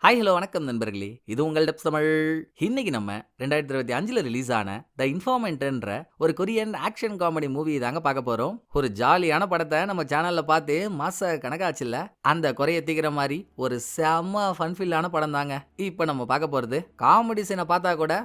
Hi hello வணக்கம் நண்பர்களே. இது உங்கள் டெப்ஸ் தமிழ். இன்னைக்கு நம்ம 2025ல ரிலீஸ் ஆன த இன்ஃபார்மன்ட்ன்ற ஒரு கொரியன் ஆக்ஷன் காமெடி மூவி தாங்க பார்க்க போறோம். ஒரு ஜாலியான படத்தை நம்ம சேனல்ல பார்த்து மாச கணக்காச்சுல்ல. அந்த குறைய தீக்கிற மாதிரி ஒரு செம்ம ஃபன்ஃபில்லான படம் தாங்க இப்போ நம்ம பார்க்க போறது. காமெடி சீனை பார்த்தா கூட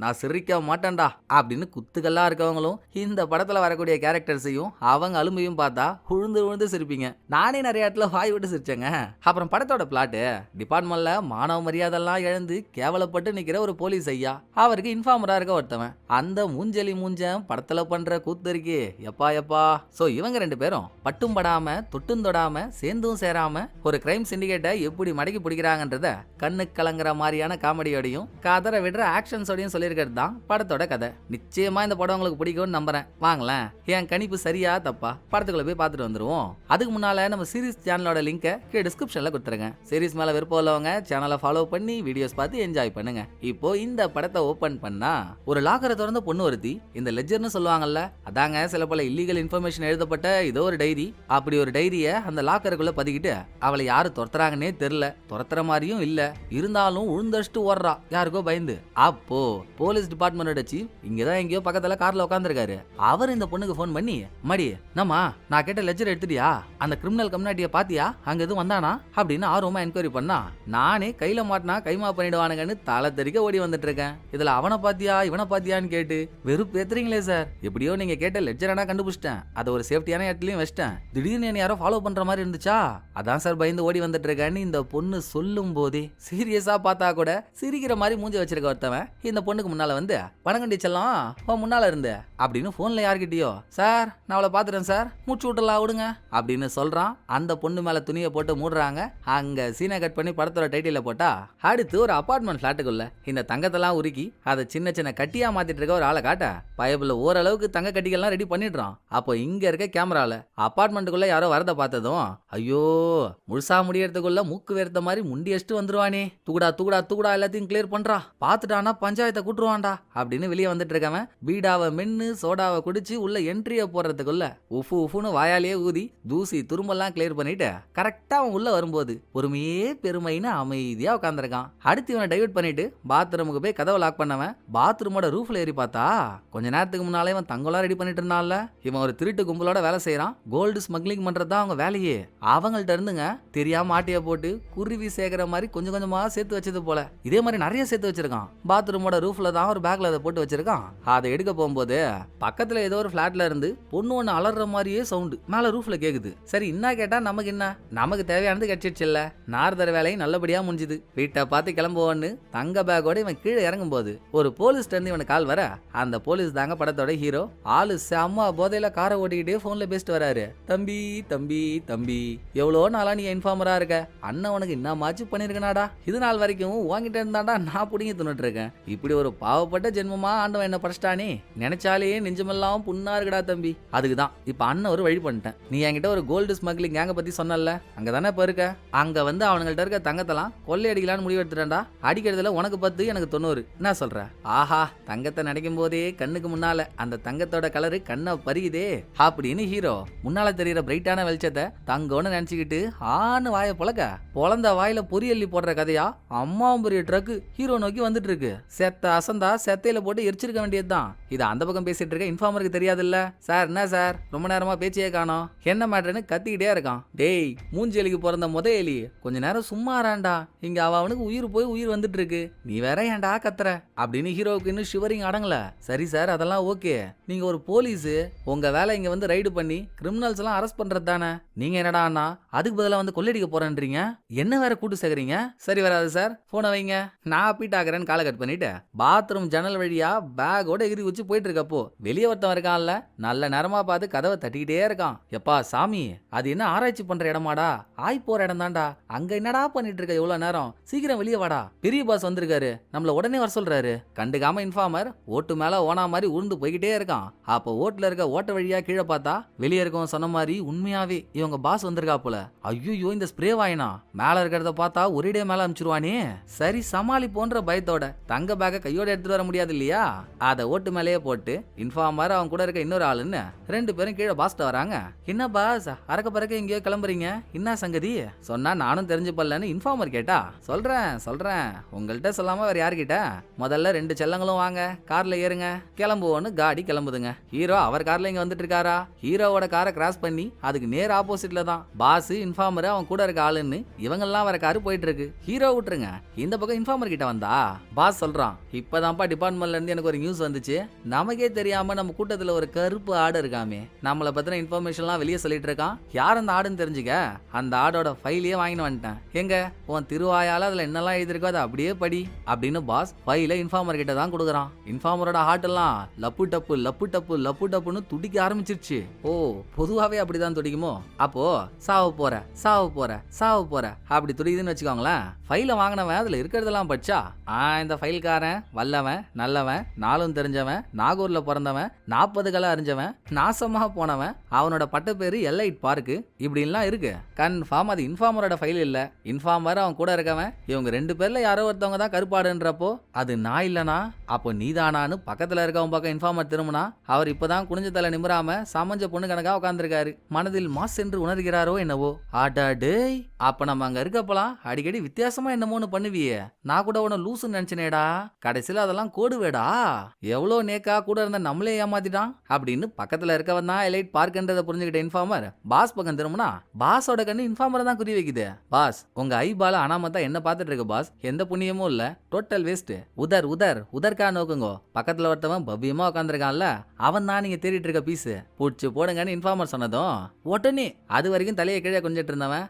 நான் சிரிக்க மாட்டேன்டா அப்படின்னு குத்துக்கல்லா இருக்கவங்களும் இந்த படத்துல வரக்கூடிய கேரக்டர்ஸையும் அவங்க அலுமையும் பார்த்தா உழுந்து உழுந்து சிரிப்பீங்க. நானே நிறைய இடத்துல வாய் விட்டு சிரிச்சேங்க. அப்புறம் படத்தோட பிளாட்டு டிபார்ட்மெண்ட்ல மானவ மரியாதைலாம் இழந்து கேவலப்பட்டு நிக்கிற ஒரு போலீஸ் ஐயா. அவருக்கு இன்ஃபார்மரா இருக்க ஒருத்தவன். அந்த மூஞ்சலி மூஞ்சன் படத்துல பண்ற கூத்து இருக்கே எப்பா எப்பா. சோ இவங்க ரெண்டு பேரும் பட்டும் படாம தொட்டும் தொடாம சேர்ந்தும் சேராம ஒரு கிரைம் சிண்டிகேட்டை எப்படி மடக்கி பிடிக்கிறாங்கன்றத கண்ணு கலங்குற மாதிரியான காமெடியோடையும் கதற விடுற ஆக்ஷன்ஸோடையும் சொல்லியிருக்கிறது தான் படத்தோட கதை. நிச்சயமா இந்த படம் உங்களுக்கு பிடிக்கும்னு நம்புறேன். வாங்களேன், என் கணிப்பு சரியா தப்பா படத்துக்குள்ள போய் பார்த்துட்டு வந்துருவோம். அதுக்கு முன்னால நம்ம சீரிஸ் சேனலோட லிங்கை கீழே டிஸ்கிரிப்ஷன்ல கொடுத்துருங்க. சீரிஸ் மேல விருப்பம் உள்ளவங்க சேனலை ஃபாலோ பண்ணி வீடியோஸ் பார்த்து என்ஜாய் பண்ணுங்க. இப்போ இந்த படத்தை ஓபன் பண்ணா ஒரு லாக்கரை திறந்த பொண்ணு ஒருத்தி இந்த லெஜர்னு சொல்லுவாங்கல்ல, அதாங்க சில பல இல்லீகல் இன்ஃபர்மேஷன் எழுதப்பட்ட இதோ ஒரு டைரி. அப்படி ஒரு டைரிய அந்த லாக்கருக்குள்ள பதிக்கிட்டு அவளை யாரு துரத்துறாங்கன்னே தெரியல, துரத்துற மாதிரியும் இல்ல, இருந்தாலும் உழுந்தடிச்சுட்டு ஓடுறா யாருக்கோ பயந்து. அப்போ போலீஸ் டிபார்ட்மெண்டோட சீஃப் இங்கதான் எங்கேயோ பக்கத்துல கார்ல உட்காந்துருக்காரு. அவர் இந்த பொண்ணுக்கு போன் பண்ணி, மடி நம்மா நான் கேட்ட லெஜர் எடுத்துட்டியா, அந்த கிரிமினல் கம்யூனிட்டிய பாத்தியா, அங்க எதுவும் வந்தானா அப்படின்னு ஆர்வமா என்கொயரி பண்ணா, நானே கையில மாட்டினா கைமா பண்ணிடுவானுங்கன்னு தலை தெறிக்க ஓடி வந்துட்டு இருக்கேன். இதுல அவனை பாத்தியா இவனை பாத்தியான்னு கேட்டு வெறுப்பு ஏத்துறீங்களே சார். எப்படியோ நீங்க கேட்ட லெட்ஜரானா கண்டுபிடிச்சிட்டேன், அதை ஒரு சேஃப்டியான இடத்துலயும் வச்சிட்டேன். திடீர்னு என்ன யாரோ ஃபாலோ பண்ற மாதிரி இருந்துச்சா, அதான் சார் பயந்து ஓடி வந்துட்டு இருக்கேன்னு இந்த பொண்ணு சொல்லும் போதே சீரியஸா பார்த்தா கூட சிரிக்கிற மாதிரி மூஞ்சி வச்சிருக்க ஒருத்தவன் இந்த பொண்ணுக்கு முன்னால வந்து, வணக்கம் டீச்சர்லாம் முன்னால இருந்து அப்படின்னு போன்ல யார்கிட்டயோ, சார் நான் அவளை பாத்துறேன் சார் மூச்சு விட்டுலாம் விடுங்க அப்படின்னு சொல்றான். அந்த பொண்ணு மேல துணியை போட்டு மூடுறாங்க. அங்க சீனை கட் பண்ணி படத்தோட டைட்டில போட்டா அடுத்து ஒரு அபார்ட்மெண்ட் பிளாட்டுக்குள்ள இந்த தங்கத்தெல்லாம் உருக்கி அதை சின்ன சின்ன கட்டியா மாத்திட்டு இருக்க ஒரு ஆளை காட்ட பயபுல ஓரளவுக்கு தங்க கட்டிகள்லாம் ரெடி பண்ணிடுறான். அப்போ இங்க இருக்க கேமரால அபார்ட்மெண்ட்டுக்குள்ள யாரோ வரத பார்த்ததும், ஐயோ முழுசா முடியறதுக்குள்ள மூக்கு வேர்த்த மாதிரி முண்டி அடிச்சுட்டு வந்துருவானே, தூக்குடா தூக்குடா தூக்குடா எல்லாத்தையும் கிளியர் பண்றா, பாத்துட்டானா பஞ்சாயத்தை கூட்டுருவான்டா அப்படின்னு வெளியே வந்துட்டு இருக்கவன் பீடாவை மென்னு சோடாவை குடிச்சு உள்ள என்ட்ரிய போடுறதுக்குள்ள உஃபு உஃபுன்னு வாயாலேயே ஊதி தூசி துரும்பெல்லாம் கிளியர் பண்ணிட்டு கரெக்டா அவன் உள்ள வரும்போது பொறுமையே பெருமைன்னு அமைதியா உட்காந்துருக்கான். அடுத்து இவனை டைவர்ட் பண்ணிட்டு பாத்ரூமுக்கு போய் கதவை லாக் பண்ணவன் பாத்ரூமோட ரூஃப்ல ஏறி பார்த்தா கொஞ்ச நேரத்துக்கு முன்னாலே இவன் தங்கலாம் ரெடி பண்ணிட்டு இருந்தான்ல. இவன் ஒரு திருட்டு கும்பலோட வேலை செய்யறான். கோல்டு ஸ்மக்லிங் பண்றதுதான் அவங்க வேலையே. அவங்கள்ட்ட இருந்துங்க தெரியாம ஆட்டிய போட்டு குருவி சேர்க்கிற மாதிரி கொஞ்சம் கொஞ்சமா சேர்த்து வச்சது போல இதே மாதிரி நிறைய சேர்த்து வச்சிருக்கான். பாத்ரூமோட ரூஃப்ல தான் ஒரு பேக்ல அதை போட்டு வச்சிருக்கான். அதை எடுக்க போகும்போது பக்கத்துல ஏதோ ஒரு பிளாட்ல இருந்து பொண்ணு ஒண்ணு அலற மாதிரியே சவுண்டு மேல ரூஃப்ல கேக்குது. சரி என்ன கேட்டா நமக்கு என்ன, நமக்கு தேவையானது கிடைச்சிடுச்சு இல்ல, நார்தர வேலையும் நல்லபடியா முடிஞ்சுது. வீட்டை பார்த்து கிளம்புவோன்னு தங்க பேக்கோட இவன் கீழே இறங்கும் போது ஒரு போலீஸ் இருந்து இவனுக்கு கால் வர, அந்த போலீஸ் தாங்க படத்தோட ஹீரோ. ஆளு செம்ம போதையில காரை ஓட்டிக்கிட்டே போன்ல பேசிட்டு வராரு. தம்பி தம்பி தம்பி எவ்வளோ நாளா நீ இன்ஃபார்மரா இருக்க, அண்ணன் உனக்கு என்னமாச்சு பண்ணிருக்கனாடா, இது நாள் வரைக்கும் வாங்கிட்டு இருந்தாடா நான் புடிங்கி தின்னுட்டு இருக்கேன். இப்படி ஒரு பாவப்பட்ட ஜென்மமா ஆண்டவன் என்ன படைச்சிட்டானே, நினைச்சாலே நெஞ்சமெல்லாம் புண்ணா இருக்குடா தம்பி. அதுக்குதான் இப்ப அண்ணன் ஒரு வழி பண்ணிட்டேன். நீ என்கிட்ட ஒரு கோல்டு ஸ்மக்லிங் கேங்க பத்தி சொன்னல, அங்கதானே இப்ப இருக்க, அங்க வந்து அவனுங்கள்ட்ட இருக்க தங்கத்தெல்லாம் கொள்ளை அடிக்கலான்னு முடிவு எடுத்துட்டா. அடிக்கிறதுல உனக்கு 10 எனக்கு 90 என்ன சொல்ற. ஆஹா தங்கத்தை நினைக்கும் போதே கண்ணுக்கு முன்னால அந்த தங்கத்தோட கலரு கண்ணை பறியுதே அப்படின்னு ஹீரோ முன்னால தெரியற பிரைட்டான வெளிச்சத்தை தங்கம்னு நினைச்சுக்கிட்டு ஆன்னு வாயை பொழக்க பொழந்த வாயில பொரியல்லி போடுற கதையா அம்மாவும் பெரிய ட்ரக்கு ஹீரோ நோக்கி வந்துட்டு இருக்கு. செத்த அசந்தா செத்தையில போட்டு எரிச்சிருக்க வேண்டியதுதான். இது அந்த பக்கம் பேசிட்டு இருக்க இன்ஃபார்மருக்கு தெரியாதுல்ல. சார் என்ன சார் ரொம்ப நேரமா பேச்சையே காணோம், என்ன மேட்டர்னு கத்திக்கிட்டே இருக்கான். டேய் மூஞ்செலிக்கு பிறந்த எலி கொஞ்ச நேரம் சும்மா ராண்டா, இங்க அவனுக்கு உயிர் போய் உயிர் வந்துட்டு இருக்கு, நீ வேற ஏன்டா கத்துற அப்படின்னு ஹீரோவுக்கு இன்னும் ஷிவரிங் அடங்கல. சரி சார் அதெல்லாம் ஓகே, நீங்க ஒரு போலீஸ், உங்க வேலை இங்க வந்து ரைடு பண்ணி கிரிமினல்ஸ் எல்லாம் அரெஸ்ட் பண்றது தானே, நீங்க என்னடா அண்ணா அதுக்கு பதிலா வந்து கொள்ளடிக்க போறேன்றீங்க, என்ன வேற கூட்டு சேர்க்கறீங்க. சரி வராது சார் போனை வைங்க நான் அப்பீட் ஆகிறேன்னு காலை கட் பண்ணிட்டு பாத்ரூம் ஜன்னல் வழியா பேக்கோட எகிரி வச்சு போயிட்டு இருக்கப்போ வெளியே ஒருத்தன் இருக்கான்ல, நல்ல நேரமா பார்த்து கதவை தட்டிக்கிட்டே இருக்கான். எப்பா சாமி அது என்ன ஆராய்ச்சி பண்ற இடமாடா, ஆய் போற இடம் தான்டா, அங்க என்னடா பண்ணிட்டு இருக்க எவ்வளவு நேரம், சீக்கிரம் வெளியே வாடா, பெரிய பாஸ் வந்திருக்காரு நம்மள உடனே வர சொல்றாரு. கண்டுக்காம இன்ஃபார்மர் ஓட்டு மேல ஓனா மாதிரி உருண்டு போய்கிட்டே இருக்கான். அப்போ ஓட்டுல இருக்க ஓட்ட வழியா கீழே பார்த்தா வெளியே இருக்கும் சொன்ன மாதிரி உண்மையாவே இவங்க பாஸ் வந்திருக்கா போல. ஐயோ இந்த ஸ்ப்ரே வாயினா மேல இருக்கிறத பார்த்தா ஒரேடே மேல அனுப்பிச்சிருவானே. சரி சமாளி போன்ற பயத்தோட தங்க பேக்க கையோட எடுத்துட்டு வர முடியாது இல்லையா, அதை ஓட்டு மேலேயே போட்டு இன்ஃபார்மர் அவன் கூட இருக்க இன்னொரு ஆளுன்னு 2 பேரும் கீழே பாஸ்ட் வராங்க. என்ன பாஸ் அறக்க பறக்க எங்கேயோ கிளம்புறீங்க, என்ன சங்கதி சொன்னா நானும் தெரிஞ்சு பல்லன்னு இன்ஃபார்மர் இன்ஃபார்மர் கேட்டா, சொல்றேன் உங்கள்கிட்ட சொல்லாம வேற யார்கிட்ட, முதல்ல 2 செல்லங்களும் வாங்க, கார்ல ஏறுங்க, கிளம்புவோன்னு காடி கிளம்புதுங்க. ஹீரோ அவர் கார்ல இங்க வந்துட்டு இருக்காரா, ஹீரோவோட காரை கிராஸ் பண்ணி அதுக்கு நேர் ஆப்போசிட்ல தான் பாஸ், இன்ஃபார்மர், அவன் கூட இருக்க ஆளுன்னு இவங்கெல்லாம் வர காரு போயிட்டு இருக்கு. ஹீரோ விட்டுருங்க, இந்த பக்கம் இன்ஃபார்மர் கிட்ட வந்தா பாஸ் சொல்றான், இப்பதான்ப்பா டிபார்ட்மெண்ட்ல இருந்து எனக்கு ஒரு நியூஸ் வந்துச்சு, நமக்கே தெரியாம நம்ம கூட்டத்துல ஒரு கருப்பு ஆடு இருக்காமே, நம்மளை பத்தின இன்ஃபர்மேஷன்லாம் வெளியே சொல்லிட்டு இருக்கான், யார் அந்த ஆடுன்னு தெரிஞ்சுக்க அந்த ஆடோட ஃபைலையே வாங்கிட்டு வந்துட்டேன், எங்க உன் திருவாயால அதுல என்னெல்லாம் எழுதிருக்கோ அதை அப்படியே படி அப்படின்னு பாஸ் ஃபைலை இன்ஃபார்மர் கிட்ட தான் கொடுக்குறான். இன்ஃபார்மரோட ஹார்ட் எல்லாம் லப்பு டப்புன்னு துடிக்க ஆரம்பிச்சிருச்சு. ஓ, பொதுவாவே அப்படிதான் துடிக்குமோ, அப்போ சாவு போற அப்படி துடிக்குதுன்னு வச்சுக்கோங்களேன். ஃபைலை வாங்கினவன் அதுல இருக்கிறதெல்லாம் பச்சா, இந்த ஃபைல்காரன் வல்லவன் நல்லவன் நாளும் தெரிஞ்சவன் நாகூர்ல பிறந்தவன் 40 கலை அறிஞ்சவன் நாசமா போனவன் அவனோட பட்ட பேரு எல்லைட் பார்க்கு இப்படின்லாம் இருக்கு. கன்ஃபார்ம் அது இன்ஃபார்மரோட ஃபைல் இல்ல, இன்ஃபார்மர் அவன் கூட இருக்கவன் இவங்க 2 பேர்ல யாரோ ஒருத்தவங்க தான் கருப்பாடுன்றப்போ அது நான் இல்லனா அப்போ நீதானான்னு பக்கத்துல இருக்கவன் பக்கம் இன்ஃபார்மர் திரும்பினா அவர் இப்பதான் குனிஞ்ச தலை நிமிராம சமஞ்ச பொண்ணு கணக்கா உட்கார்ந்துருக்காரு. மனதில் மாஸ் என்று உணர்கிறாரோ என்னவோ. ஆடாடே, அப்ப நம்ம அங்க இருக்கப்பலாம் அடிக்கடி வித்தியாசமா என்னமோன்னு பண்ணுவியே, நான் கூட உன லூசுன்னு நினைச்சனேடா, கடைசியில அதெல்லாம் கோடுவேடா, எவ்வளோ நேக்கா கூட இருந்த நம்மளே ஏமாத்திட்டான் அப்படின்னு பக்கத்துல இருக்கவன் தான் எலைட் பார்க்கன்றதை புரிஞ்சுக்கிட்ட இன்ஃபார்மர் பாஸ் பக்கம் திரும்பினா பாஸோட கண்ணு இன்ஃபார்மரை தான் குறி வைக்குது. பாஸ், உங்க ஐபால அனாமத்தா என்ன பார்த்துட்டு இருக்கு பாஸ், எந்த புண்ணியமும் இல்ல, டோட்டல் வேஸ்ட், உதர்கா நோக்குங்க, பக்கத்துல ஒருத்தவன் பவ்யமா உட்காந்துருக்கான்ல அவன் தான் நீங்க தேடிட்டு இருக்க பீஸ், பூச்சி போடுங்கன்னு இன்ஃபார்மர் சொன்னதும் உடனே அது வரைக்கும் தலையை கீழே கொஞ்சிட்டு இருந்தவன்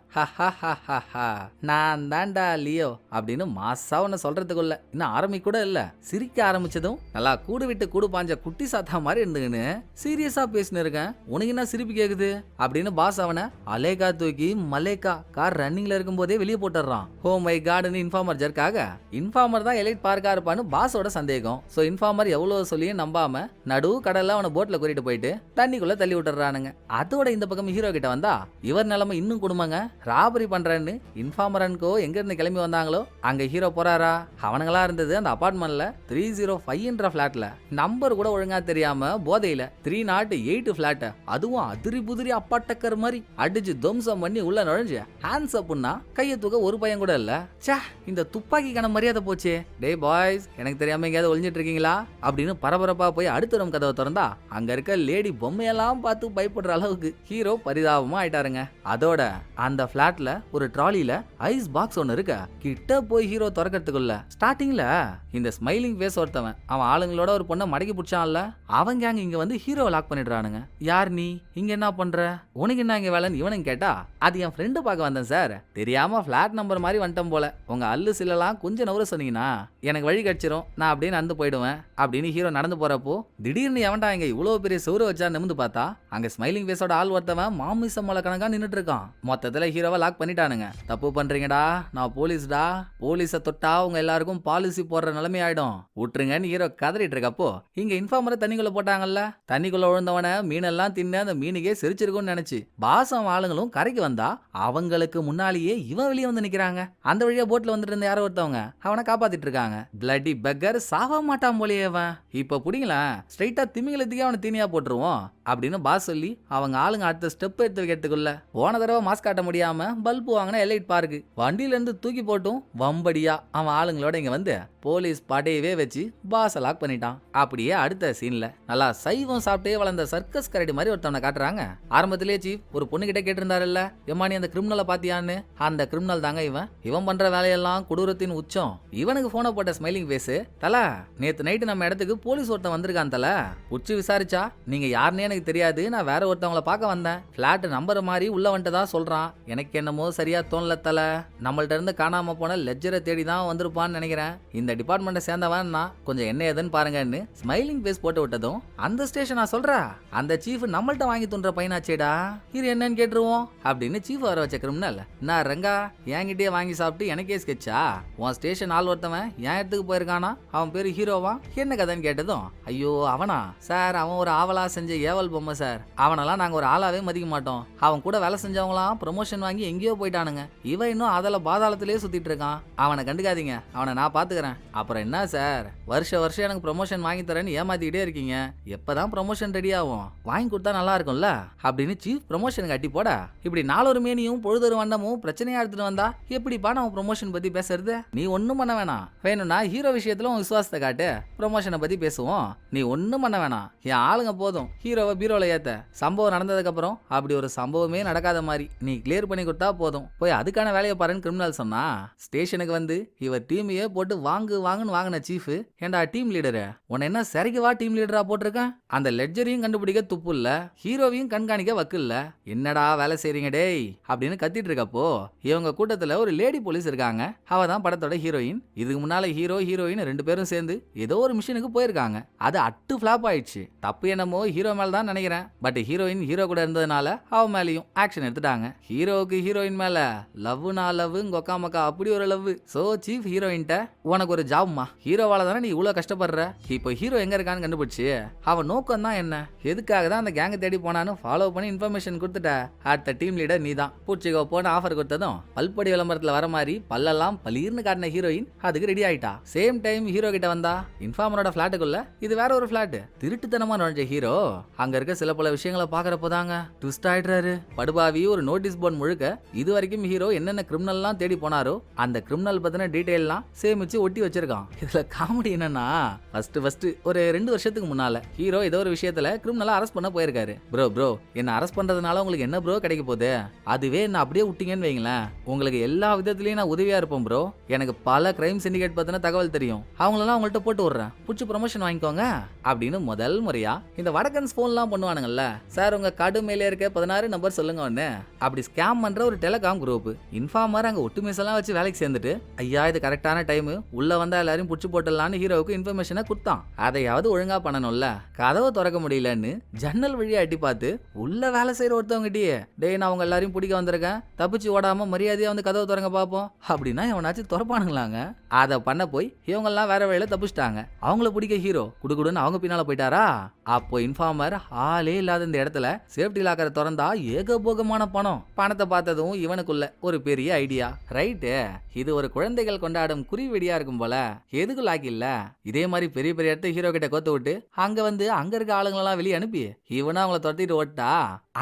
நான் தான்டா லியோ அப்படின்னு மாசா ஒன்னு சொல்றதுக்குள்ள இன்னும் ஆரம்பிக்க கூட இல்ல, சிரிக்க ஆரம்பிச்சதும் நல்லா கூடு விட்டு கூடு பாஞ்ச குட்டி சாத்தா மாதிரி இருந்துங்கன்னு சீரியஸா பேசினு இருக்கேன், உனக்கு என்ன சிரிப்பு கேக்குது அப்படின்னு பாஸ் அவனை அலேகா தூக்கி மலேகா கார் ரன்னிங்ல இருக்கும் போதே வெளியே போட்டுறான். ஓ மை காட்னு இன்ஃபார்மர் ஜர்க்காக இன்ஃபார்மர் தான் எலைட் பார்க்கா இருப்பான்னு பாஸோட சந்தேகம். சோ இன்ஃபார்மர் எவ்வளவு சொல்லியும் நம்பாம நடு கடல்ல அவனை போட்ல கூட்டிட்டு போயிட்டு தண்ணிக்குள்ள தள்ளி விட்டுறானுங்க. அதோட இந்த பக்கம் ஹீரோ கிட்ட வந்தா இவர் நிலைமை இன்னும் குடும்பங்க, ராபரி பண்றேன்னு இன்ஃபார்மரன்கோ எங்க இருந்து கிளம்பி வந்தாங்களோ அங்க ஹீரோ போறாரா. அவனுங்களா இருந்தது அந்த அபார்ட்மெண்ட்ல 305 பிளாட்ல, நம்பர் கூட ஒழுங்கா தெரியாம போதையில 308 பிளாட், அதுவும் அதிரி புதிரி அப்பாட்டக்கர் மாதிரி அடிச்சு துவம்சம் பண்ணி உள்ள நுழைஞ்சு ஹேண்ட்ஸ் அப்னா கையை தூக்க ஒரு பையன் கூட இல்ல. சே, இந்த துப்பாக்கி கண மரியாதை போச்சே. டே பாய்ஸ், எனக்கு தெரியாம எங்கேயாவது ஒளிஞ்சிட்டு இருக்கீங்களா அப்படின்னு பரபரப்பா போய் அடுத்த ரூம் கதவை திறந்தா அங்க இருக்க லேடி பொம்மையெல்லாம் பார்த்து பயப்படுற அளவுக்கு ஹீரோ பரிதாபமா ஆயிட்டாருங்க. அதோட அந்த பிளாட்ல ஒரு ட்ராலில ஐஸ் பாக்ஸ் ஒன்னு இருக்க, கிட்ட போய் ஹீரோ திறக்கிறதுக்குள்ள ஸ்டார்டிங்ல இந்த ஸ்மைலிங் ஃபேஸ் ஒருத்தவன் அவன் ஆளுங்களோட ஒரு பொண்ணை மடக்கி பிடிச்சான்ல, அவங்க கேங் இங்க வந்து ஹீரோ லாக் பண்ணிடுறானுங்க. யார் நீ, இங்க என்ன பண்ற, உனக்கு என்ன இங்க வேலைன்னு இவனுங்க கேட்டா அது என் ஃப்ரெண்டு பார்க்க வந்தேன் சார், தெரியாம பிளாட் நம்பர் மாதிரி வந்துட்டோம் போல, உங்க அல்லு சிலலாம் கொஞ்சம் நவர சொன்னீங்கன்னா எனக்கு வழி கடிச்சிரும், நான் அப்படியே நடந்து போயிடுவேன் அப்படின்னு ஹீரோ நடந்து போறப்போ திடீர்னு எவன்டா இங்க இவ்வளவு பெரிய சௌர வச்சா நிமிந்து பார்த்தா அங்க ஸ்மைலிங் ஃபேஸோட ஆள் ஒருத்தவன் மாமிசம் மலை கணக்கா நின்னுட்டு இருக்கான். மொத்தத்துல ஹீரோவை லாக் பண்ணிட்டானுங்க. தப்பு பண்றீங்கடா, நான் போலீஸ்டா, போலீஸை தொட்டா உங்க எல்லாருக்கும் பாலிசி போடுற நிலைமை ஆயிடும், விட்டுருங்கன்னு ஹீரோ கதறிட்டு இருக்கப்போ இங்க இன்ஃபார்மரை தண்ணிக்குள்ள போட்டாங்கல்ல, தண்ணிக்குள்ள விழுந்தவன மீனெல்லாம் தின்னு அந்த மீனுக்கே சிரிச்சிருக்கும்னு நினைச்சு பாசம் ஆளுங்களும் கரைக்கு வந்தா அவங்களுக்கு முன்னாலேயே இவன் வெளியே வந்து நிக்கிறாங்க. அந்த வழியா போட்ல வந்துட்டு இருந்த யாரோ ஒருத்தவங்க அவனை காப்பாத்திட்டு இருக்காங்க. பிளட்டி பெக்கர் சாவ மாட்டான் போலயே அவன், இப்ப புடிங்களா ஸ்ட்ரைட்டா திமிங்கலத்துக்கே அவனை தீனியா போட்டுருவோம் அப்படின்னு பாஸ் சொல்லி அவங்க ஆளுங்க அடுத்த ஸ்டெப் எடுத்து வைக்கிறதுக்குள்ள போன தடவை மாஸ்க் காட்ட முடியாம பல்பு வாங்கின எலைட் பார்க்கு வண்டியில இருந்து தூக்கி போட்டும் வம்படியா அவன் ஆளுங்களோட இங்க வந்து போலீஸ் படையவே வச்சு பாஸ் லாக் பண்ணிட்டான். அப்படியே அடுத்த சீன்ல நல்லா சைவம் சாப்பிட்டே வளர்ந்த சர்க்கஸ் கரடி மாதிரி ஒருத்தவனை காட்டுறாங்க. ஆரம்பத்திலே சீஃப் ஒரு பொண்ணு கிட்ட கேட்டிருந்தாருல்ல, எம்மா நீ அந்த கிரிமினலை பாத்தியான்னு, அந்த கிரிமினல் தாங்க இவன் பண்ற வேலையெல்லாம் கொடூரத்தின் உச்சம். இவனுக்கு போன போட்ட ஸ்மைலிங் ஃபேஸ், தல நேத்து நைட்டு நம்ம இடத்துக்கு போலீஸ் ஒருத்தன் வந்திருக்கான் தல, உச்சி விசாரிச்சா நீங்க யாருன்னே எனக்கு தெரியாது, நான் வேற ஒருத்தவங்களை பார்க்க வந்தேன், பிளாட் நம்பர் மாதிரி உள்ள வந்துட்டதா சொல்றான், எனக்கு என்னமோ சரியா தோணல தல, நம்மள்ட்ட இருந்து காணாம போன லெட்ஜரை தேடி தான் வந்திருப்பான்னு நினைக்கிறேன், இந்த டிபார்ட்மெண்ட்டை சேர்ந்தவன் நான், கொஞ்சம் என்ன ஏதுன்னு பாருங்கன்னு ஸ்மைலிங் ஃபேஸ் போட்டு விட்டதும் அந்த ஸ்டேஷனா சொல்றா அந்த சீஃப் நம்மள்ட்ட வாங்கி துன்ற பையனாச்சேடா, இது என்னன்னு கேட்டுருவோம் அப்படின்னு சீஃப் வர வச்ச கிரிமினல், நான் ரங்கா என்கிட்டயே வாங்கி சாப்பிட்டு எனக்கே ஸ்கெட்சா, உன் ஸ்டேஷன் ஆள் ஒருத்தவன் என் இடத்துக்கு போயிருக்கானா, அவன் பேரு ஹீரோவா, என்ன கதைன்னு கேட்டதும் ஐயோ அவனா சார், அவன் ஒரு ஆவலா செஞ்ச ஏவல் பொம்மை சார், அவனெல்லாம் நாங்க ஒரு ஆளாவே மதிக்க மாட்டோம், அவன் கூட வேலை செஞ்சவங்களாம் ப்ரொமோஷன் வாங்கி எங்கேயோ போயிட்டானுங்க, இவன் இன்னும் அதில் பாதாளத்திலேயே சுத்திட்டு இருக்கான், அவனை கண்டுக்காதீங்க, அவனை நான் பாத்துக்கிறேன். அப்புறம் என்ன சார், வருஷம் எனக்கு ப்ரொமோஷன் வாங்கி தரேன்னு ஏமாத்திக்கிட்டே இருக்கீங்க, எப்பதான் ப்ரொமோஷன் ரெடி ஆகும், வாங்கி கொடுத்தா நல்லா இருக்கும்ல அப்படின்னு சீஃப் ப்ரொமோஷனுக்கு அட்டி போட இப்படி நாலொரு மேனியும் பொழுதொரு வண்ணமும் பிரச்சனையா எடுத்துட்டு வந்தா எப்படிப்பா நம்ம ப்ரொமோஷன் பத்தி பேசுறது? நீ ஒன்னும் பண்ண வேணாம், வேணும்னா ஹீரோ விஷயத்துல உன் விசுவாசத்தை காட்டு, ப்ரொமோஷனை பத்தி பேசுவோம். நீ ஒன்னும் பண்ண வேணாம், என் ஆளுங்க போதும் ஹீரோவை பீரோல ஏத்த. சம்பவம் நடந்ததுக்கு அப்புறம் அப்படி ஒரு சம்பவமே நடக்காத மாதிரி நீ கிளியர் பண்ணி கொடுத்தா போதும், போய் அதுக்கான வேலையை பாருன்னு கிரிமினல் சொன்னா ஸ்டேஷனுக்கு வந்து இவர் டீமையே போட்டு வாங்குன்னு வாங்கின சீஃப், ஏண்டா டீம் லீடரு, உன்னை என்ன சரிக்கு வா டீம் லீடரா போட்டிருக்கேன்? அந்த லெட்ஜரையும் கண்டுபிடிக்க துப்பு இல்ல, ஹீரோவையும் கண்காணிக்க வக்கு இல்ல, என்னடா வேலை செய்றீங்க டேய் அப்படின்னு கத்திட்டு இருக்கப்போ இவங்க கூட்டத்துல ஒரு லேடி போலீஸ் இருக்காங்க. அவ தான் படத்தோட ஹீரோயின். இதுக்கு முன்னால ஹீரோ ஹீரோயின் 2 பேரும் சேர்ந்து ஏதோ ஒரு மிஷனுக்கு போயிருக்காங்க. அது அட்டு ஃபிளாப் ஆயிடுச்சு. தப்பு என்னமோ ஹீரோ மேல தான் நினைக்கிறேன். பட் ஹீரோயின் ஹீரோ கூட இருந்ததுனால அவ மேலயும் ஆக்ஷன் எடுத்துட்டாங்க. ஹீரோவுக்கு ஹீரோயின் மேல லவ்னா லவ், கொக்கா மக்கா அப்படி ஒரு லவ். சோ சீஃப் ஹீரோயின்ட்ட உனக்கு ஒரு ஜாப்மா, ஹீரோவால தானே நீ இவ்வளவு கஷ்டப்படுற, இப்போ ஹீரோ எங்க இருக்கான்னு கண்டுபிடிச்சு அவன் நோக்கம் தான் என்ன, எதுக்காக தான் அந்த கேங்க தேடி போனான்னு ஃபாலோ பண்ணி இன்ஃபர்மேஷன் கொடுத்துட்ட. அடுத்த டீம் லீடர் நீ தான், பூச்சிக்கோ போன ஆஃபர் கொடுத்ததும் பல்படி விளம்பரத்துல வர மாதிரி பல்லெல்லாம் பலீர்னு காட்டின ஹீரோயின் அதுக்கு ரெடி ஆயிட்டா. சேம் டைம் ஹீரோ கிட்ட வந்தா இன்ஃபார்மரோட பிளாட்டுக்குள்ள இது வேற ஒரு பிளாட். திருட்டுத்தனமா நுழைஞ்ச ஹீரோ அங்க இருக்க சில பல விஷயங்களை பாக்குறப்போ தாங்க ட்விஸ்ட் ஆயிடுறாரு. படுபாவி ஒரு நோட்டீஸ் போர்டு முழுக்க இது வரைக்கும் ஹீரோ என்னென்ன கிரிமினல்லாம் தேடி போனாரோ அந்த கிரிமினல் பத்தின டீடைல்லாம் சேமிச்சு ஒட்டி வச்சிருக்கான். இதுல காமெடி என்னன்னா ஃபர்ஸ்ட் ஒரு 2 வருஷத்துக்கு முன்னால ஹீரோ ஏதோ ஒரு விஷயத்துல கிரிமினலை அரெஸ்ட் பண்ண போயிருக்காரு. ப்ரோ என்ன அரெஸ்ட் பண்றதுனால உங்களுக்கு என்ன ப்ரோ கிடைக்க போகுது, அதுவே என்ன அப்படியே விட்டீங்கன்னு வைங்களேன், உங்களுக்கு எல்லா விதத்திலயும் நான் உதவியா இருப்பேன் ப்ரோ, எனக்கு பல கிரைம் சிண்டிகேட் பத்தின தகவல் தெரியும், அவங்களெல்லாம் உங்கள்கிட்ட போட்டு விடுறேன், புடிச்சு ப்ரொமோஷன் வாங்கிக்கோங்க அப்படின்னு முதல் முறையா இந்த வடக்கன்ஸ் போன்லாம் பண்ணுவானுங்கல்ல, சார் உங்க காடு மேலே இருக்க 16 நம்பர் சொல்லுங்க ஒன்னு, அப்படி ஸ்கேம் பண்ற ஒரு டெலிகாம் குரூப் இன்ஃபார்மர் அங்க ஒட்டுமேசெல்லாம் வச்சு வேலைக்கு சேர்ந்துட்டு ஐயா இது கரெக்டான டைம், உள்ள வந்தா எல்லாரையும் புடிச்சு போட்டலான்னு ஹீரோவுக்கு இன்ஃபர்மேஷனை கொடுத்தான். அதையாவது ஒழுங்கா பண்ணணும்ல, கதவை திறக்க முடியலன்னு ஜன்னல் வழியா எட்டி பார்த்து உள்ள வேலை செய்யற ஒருத்தவங்கிட்டயே டேய் நான் அவங்க எல்லாரையும் பிடிக்க வந்திருக்கேன், தப்பிச்சு ஓடாம மரியாதையா வந்து கதவை திறங்க பார்ப்போம் அப்படின்னா எவனாச்சும் திறப்பானுங்களாங்க. அதை பண்ண போய் இவங்கெல்லாம் வேற வழியில தப்பிச்சிட்டாங்க. அவங்கள பிடிக்க ஹீரோ குடுகுடுன்னு அவங்க பின்னால போயிட்டாரா. அப்போ இன்ஃபார்மர் ஆளே இல்லாத இந்த இடத்துல சேஃப்டி லாக்கரை திறந்தா ஏகபோகமான பணத்தை பார்த்ததும் இவனுக்குள்ள ஒரு பெரிய ஐடியா, ரைட்டு இது ஒரு குழந்தைகள் கொண்டாடும் குறிவெடியா இருக்கும் போல, எதுக்கு லாக்கி இல்ல இதே மாதிரி பெரிய பெரிய இடத்த ஹீரோ கிட்ட கோத்து விட்டு அங்க வந்து அங்க இருக்க ஆளுங்களெல்லாம் வெளியே அனுப்பி இவனா அவங்கள துரத்திட்டு ஓட்டா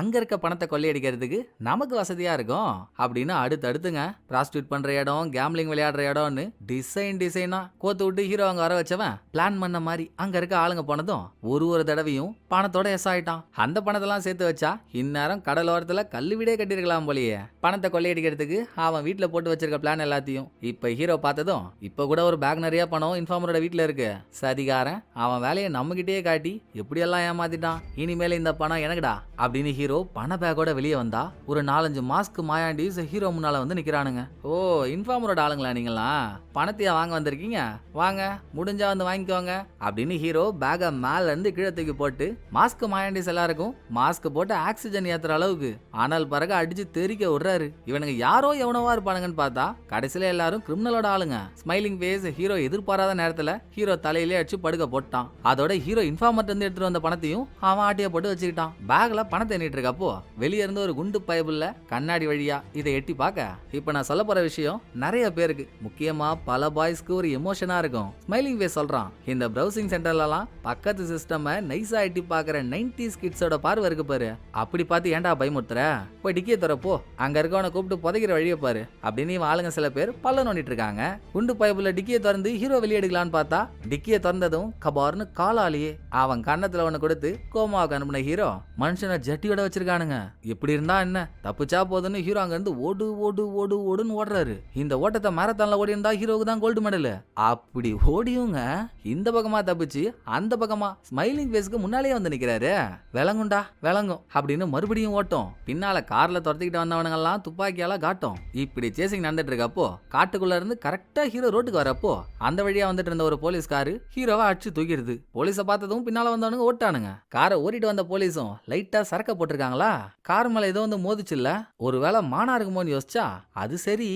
அங்க இருக்க பணத்தை கொள்ளையடிக்கிறதுக்கு நமக்கு வசதியா இருக்கும் அப்படின்னு அடுத்தடுத்துங்க ப்ராஸ்டியூட் பண்ற இடம், கேம்லிங் விளையாடுற இடம்னு டிசைனா கோத்து விட்டு ஹீரோ அங்க வர வச்சவன் பிளான் பண்ண மாதிரி அங்க இருக்க ஆளுங்க போனதும் ஒரு தடவையும் பணத்தோட எஸ் ஆயிட்டான். அந்த பணத்தெல்லாம் சேர்த்து வச்சா இந்நேரம் கடலோரத்துல கல்லு வீடே கட்டிருக்கலாம் போலியே. பணத்தை கொள்ளையடிக்கிறதுக்கு அவன் வீட்டுல போட்டு வச்சிருக்க பிளான் எல்லாத்தையும் இப்ப ஹீரோ பார்த்ததும் இப்ப கூட ஒரு பேக் நிறைய பணம் இன்ஃபார்மரோட வீட்டுல இருக்கு. சதிகாரன் அவன் வேலையை நம்ம கிட்டே காட்டி எப்படியெல்லாம் ஏமாத்திட்டான், இனிமேல இந்த பணம் எனக்குடா அப்படின்னு ஹீரோ பண பேக்கோட வெளியே வந்தா ஒரு 4-5 மாஸ்க் மாயாண்டிஸ் ஹீரோ முன்னால வந்து நிக்கிறானுங்க. ஓ இன்ஃபார்மரோட ஆளுங்களா நீங்களா, பணத்தையா வாங்க வந்திருக்கீங்க, வாங்க முடிஞ்சா வந்து வாங்கிக்கோங்க அப்படின்னு ஹீரோ பேக மேல இருந்து கீழே தூக்கி போட்டு மாஸ்க் மாயாண்டிஸ் எல்லாருக்கும் மாஸ்க் போட்டு ஆக்சிஜன் ஏத்துற அளவுக்கு ஆனால் பிறகு அடிச்சு தெறிக்க விடுறாரு. இவனுங்க யாரோ எவனவா இருப்பானுங்கன்னு பார்த்தா கடைசியில எல்லாரும் கிரிமினலோட ஆளுங்க. ஸ்மைலிங் ஃபேஸ் ஹீரோ எதிர்பாராத நேரத்துல ஹீரோ தலையிலே அடிச்சு படுக்க போட்டான். அதோட ஹீரோ இன்ஃபார்மர்ட் இருந்து எடுத்துட்டு வந்த பணத்தையும் அவன் ஆட்டிய போட்டு வச்சுக்கிட்டான். பேக்ல பணத்தை எண்ணிட்டு இருக்கப்போ வெளியே இருந்து ஒரு குண்டு பைபிள்ல கண்ணாடி வழியா இதை எட்டி பார்க்க இப்ப நான் சொல்ல போற விஷயம் நிறைய பேருக்கு முக்கியமா பல பாய்ஸ்க்கு ஒரு எமோஷனா இருக்கும். ஸ்மைலிங் ஃபேஸ் சொல்றான், இந்த பிரவுசிங் சென்டர்லாம் பக்கத்து சிஸ்டம் நைஸா எட்டி பாக்குற 90s கிட்ஸோட பார்வை இருக்கு பாரு, அப்படி பார்த்து ஏன்டா பயமுறுத்துற, போய் டிக்கிய தரப்போ அங்க இருக்கவனை கூப்பிட்டு புதைக்கிற வழியை பாரு அப்படின்னு ஆளுங்க சில பேர் பல்ல நோண்டிட்டு இருக்காங்க. குண்டு பைபிள்ல டிக்கிய திறந்து ஹீரோ வெளியே எடுக்கலான்னு பார்த்தா டிக்கிய திறந்ததும் கபார்னு காலாலேயே அவன் கண்ணத்துல ஒண்ணு கொடுத்து கோமாவுக்கு அனுப்பின ஹீரோ மனுஷனை ஜட்டியோட வச்சிருக்கானுங்க. எப்படி இருந்தா என்ன, தப்பிச்சா போதுன்னு ஹீரோ அங்க இருந்து ஓடுன்னு ஓடுறாரு. இந்த ஓட்டத்தை மாரத்தான்ல ஓடி இருந்தா ஹீரோவுக்கு தான் கோல்டு மெடல். அப்படி ஓடியுங்க இந்த பக்கமா தப்பிச்சு அந்த பக்கமா ஸ்மைலிங் ஃபேஸ்க்கு முன்னாலே வந்து நிக்கிறாரு. விளங்குண்டா விளங்கும் அப்படின்னு மறுபடியும் ஓட்டம். பின்னால கார்ல துரத்திக்கிட்டு வந்தவனுங்க எல்லாம் துப்பாக்கியால காட்டும். இப்படி சேசிங் நடந்துட்டு இருக்கப்போ காட்டுக்குள்ள இருந்து கரெக்டா ஹீரோ ரோட்டுக்கு வரப்போ அந்த வழியா வந்துட்டு இருந்த ஒரு போலீஸ் காரு ஹீரோவை அடிச்சு தூக்கிடுது. போலீஸை பார்த்ததும் பின்னால வந்தவனுங்க ஓட்டானுங்க. காரை ஓடிட்டு வந்த போலீஸும் லைட்டா சரக்க போட்டிருக்காங்களா, கார் மேல ஏதோ வந்து மோதிச்சு இல்ல, ஒருவேளை மானா இருக்குமோன்னு யோசிச்சா அது சரி,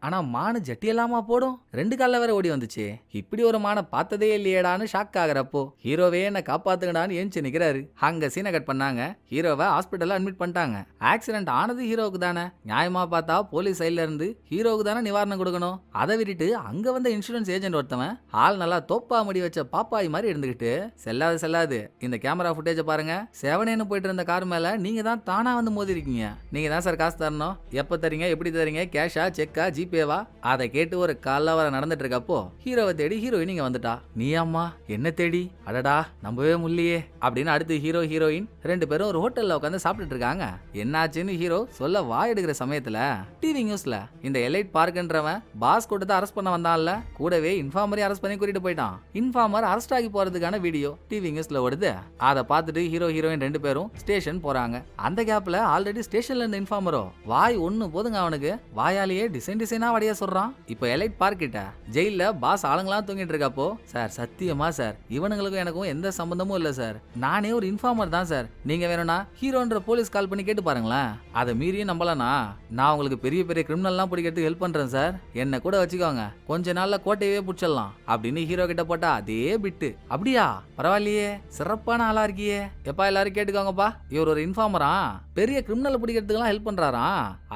ஆனா மானு ஜட்டி எல்லாமா போடும், 2 கால்ல வேற ஓடி வந்துச்சு. இப்படி ஒரு மானை பார்த்ததே இல்லையேடான்னு ஷாக் ஆகுறப்போ ஹீரோவே என்ன காப்பாத்துங்கடான்னு ஏஞ்சி நிக்கிற ஆரம்பிக்கிறாரு. அங்க சீனை கட் பண்ணாங்க. ஹீரோவை ஹாஸ்பிட்டல்ல அட்மிட் பண்ணிட்டாங்க. ஆக்சிடென்ட் ஆனது ஹீரோவுக்கு தானே. நியாயமா பார்த்தா போலீஸ் சைட்ல இருந்து ஹீரோவுக்கு தானே நிவாரணம் கொடுக்கணும். அதை விட்டுட்டு அங்க வந்த இன்சூரன்ஸ் ஏஜென்ட் ஒருத்தவன் ஆள் நல்லா தோப்பா முடி வச்ச பாப்பாய் மாதிரி இருந்துகிட்டு செல்லாது இந்த கேமரா ஃபுட்டேஜ பாருங்க, செவனேன்னு போயிட்டு இருந்த கார் மேல நீங்க தான் தானா வந்து மோதி இருக்கீங்க. நீங்க தான் சார் காசு தரணும். எப்ப தரீங்க, எப்படி தரீங்க, கேஷா செக்கா ஜிபேவா? அதை கேட்டு ஒரு கலவரம் நடந்துட்டு இருக்கப்போ ஹீரோவை தேடி ஹீரோயின் இங்க வந்துட்டா. நீ அம்மா என்ன தேடி? அடடா நம்பவே முடியலையே அப்படின்னு அடுத்து ஹீரோயின் 2 பேரும் ஒரு ஹோட்டல்ல உட்காந்து சாப்பிட்டுட்டு இருக்காங்க. என்னாச்சுன்னு ஹீரோ சொல்ல வாய் எடுக்கிற சமயத்துல டிவி நியூஸ்ல இந்த எலைட் பார்க்ன்றவன் பாஸ் கூட்டத்தை அரெஸ்ட் பண்ண வந்தான்ல, கூடவே இன்ஃபார்மரையும் அரெஸ்ட் பண்ணி கூட்டிட்டு போயிட்டான். இன்ஃபார்மர் அரெஸ்ட் ஆகி போறதுக்கான வீடியோ டிவி நியூஸ்ல ஓடுது. அதை பார்த்துட்டு ஹீரோயின் 2 பேரும் ஸ்டேஷன் போறாங்க. அந்த கேப்ல ஆல்ரெடி ஸ்டேஷன்ல இருந்த இன்ஃபார்மரோ வாய் ஒண்ணு போதுங்க, அவனுக்கு வாயாலேயே டிசைனா வடைய சொல்றான். இப்போ எலைட் பார்க் கிட்ட ஜெயில பாஸ் ஆளுங்களாம் தூங்கிட்டு இருக்கப்போ, சார் சத்தியமா சார் இவனுங்களுக்கும் எனக்கும் எந்த சம்பந்தமும் இல்ல சார், நானே ஒரு இன்ஃபார்மர் தான் சார், நீங்க வேணும்னா ஹீரோன்ற போலீஸ் கால் பண்ணி கேட்டு பாருங்களேன், அதை மீறியும் நம்பலனா நான் உங்களுக்கு பெரிய பெரிய கிரிமினல்லாம் பிடிக்கிறதுக்கு ஹெல்ப் பண்றேன் சார், என்ன கூட வச்சுக்கோங்க, கொஞ்ச நாள்ல கோட்டையவே பிடிச்சிடலாம் அப்படின்னு ஹீரோ கிட்ட போட்டா அதே பிட்டு. அப்படியா, பரவாயில்லையே, சிறப்பான ஆளா இருக்கியே. எப்பா எல்லாரும் கேட்டுக்கோங்கப்பா, இவர் ஒரு இன்ஃபார்மரா, பெரிய கிரிமினல் பிடிக்கிறதுக்கெல்லாம் ஹெல்ப் பண்றாரா,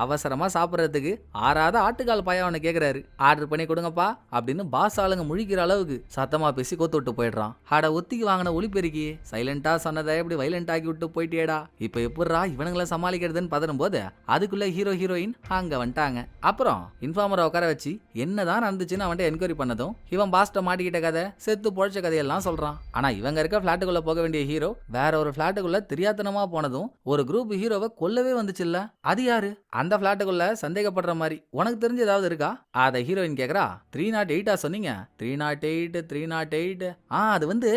அவசரமா சாப்பிடறதுக்கு ஆறாத ஆட்டுக்கால் பாயாவனை கேக்குறாரு, ஆர்டர் பண்ணி கொடுங்கப்பா அப்படின்னு பாஸ் ஆளுங்க முழிக்கிற அளவுக்கு சத்தமா பேசி கோத்து விட்டு போயிடுறான். ஆட ஒத்திக்கு வாங்கின ஒளிப்பெருக்கி சைலண்டா சொன்னதை எப்படி வைலண்ட் ஆக்கி விட்டு போயிட்டேடா, இப்ப எப்படிரா இவனுங்களை சமாளிக்கிறதுன்னு பதறும் போது அதுக்குள்ள ஹீரோயின் அங்க வந்துட்டாங்க. அப்புறம் இன்ஃபார்மரை உட்கார வச்சு என்னதான் நடந்துச்சுன்னு அவன்கிட்ட என்கொயரி பண்ணதும் இவன் பாஸ்ட மாட்டிக்கிட்ட கதை, செத்து பொழைச்ச கதையெல்லாம் சொல்றான். ஆனா இவங்க இருக்க பிளாட்டுக்குள்ள போக வேண்டிய ஹீரோ வேற ஒரு பிளாட்டுக்குள்ள தெரியாத்தனமா போனதும் ஒரு குரூப் ஹீரோவை கொல்லவே வந்துச்சுல்ல, அது யாரு? அந்த பிளாட்டுக்குள்ள சந்தேகப்படுற மாதிரி உனக்கு தெரிஞ்ச ஏதாவது இருக்கா? அதை ஹீரோயின் கேக்குறா. 308 சொன்னீங்க? 308 அது வந்து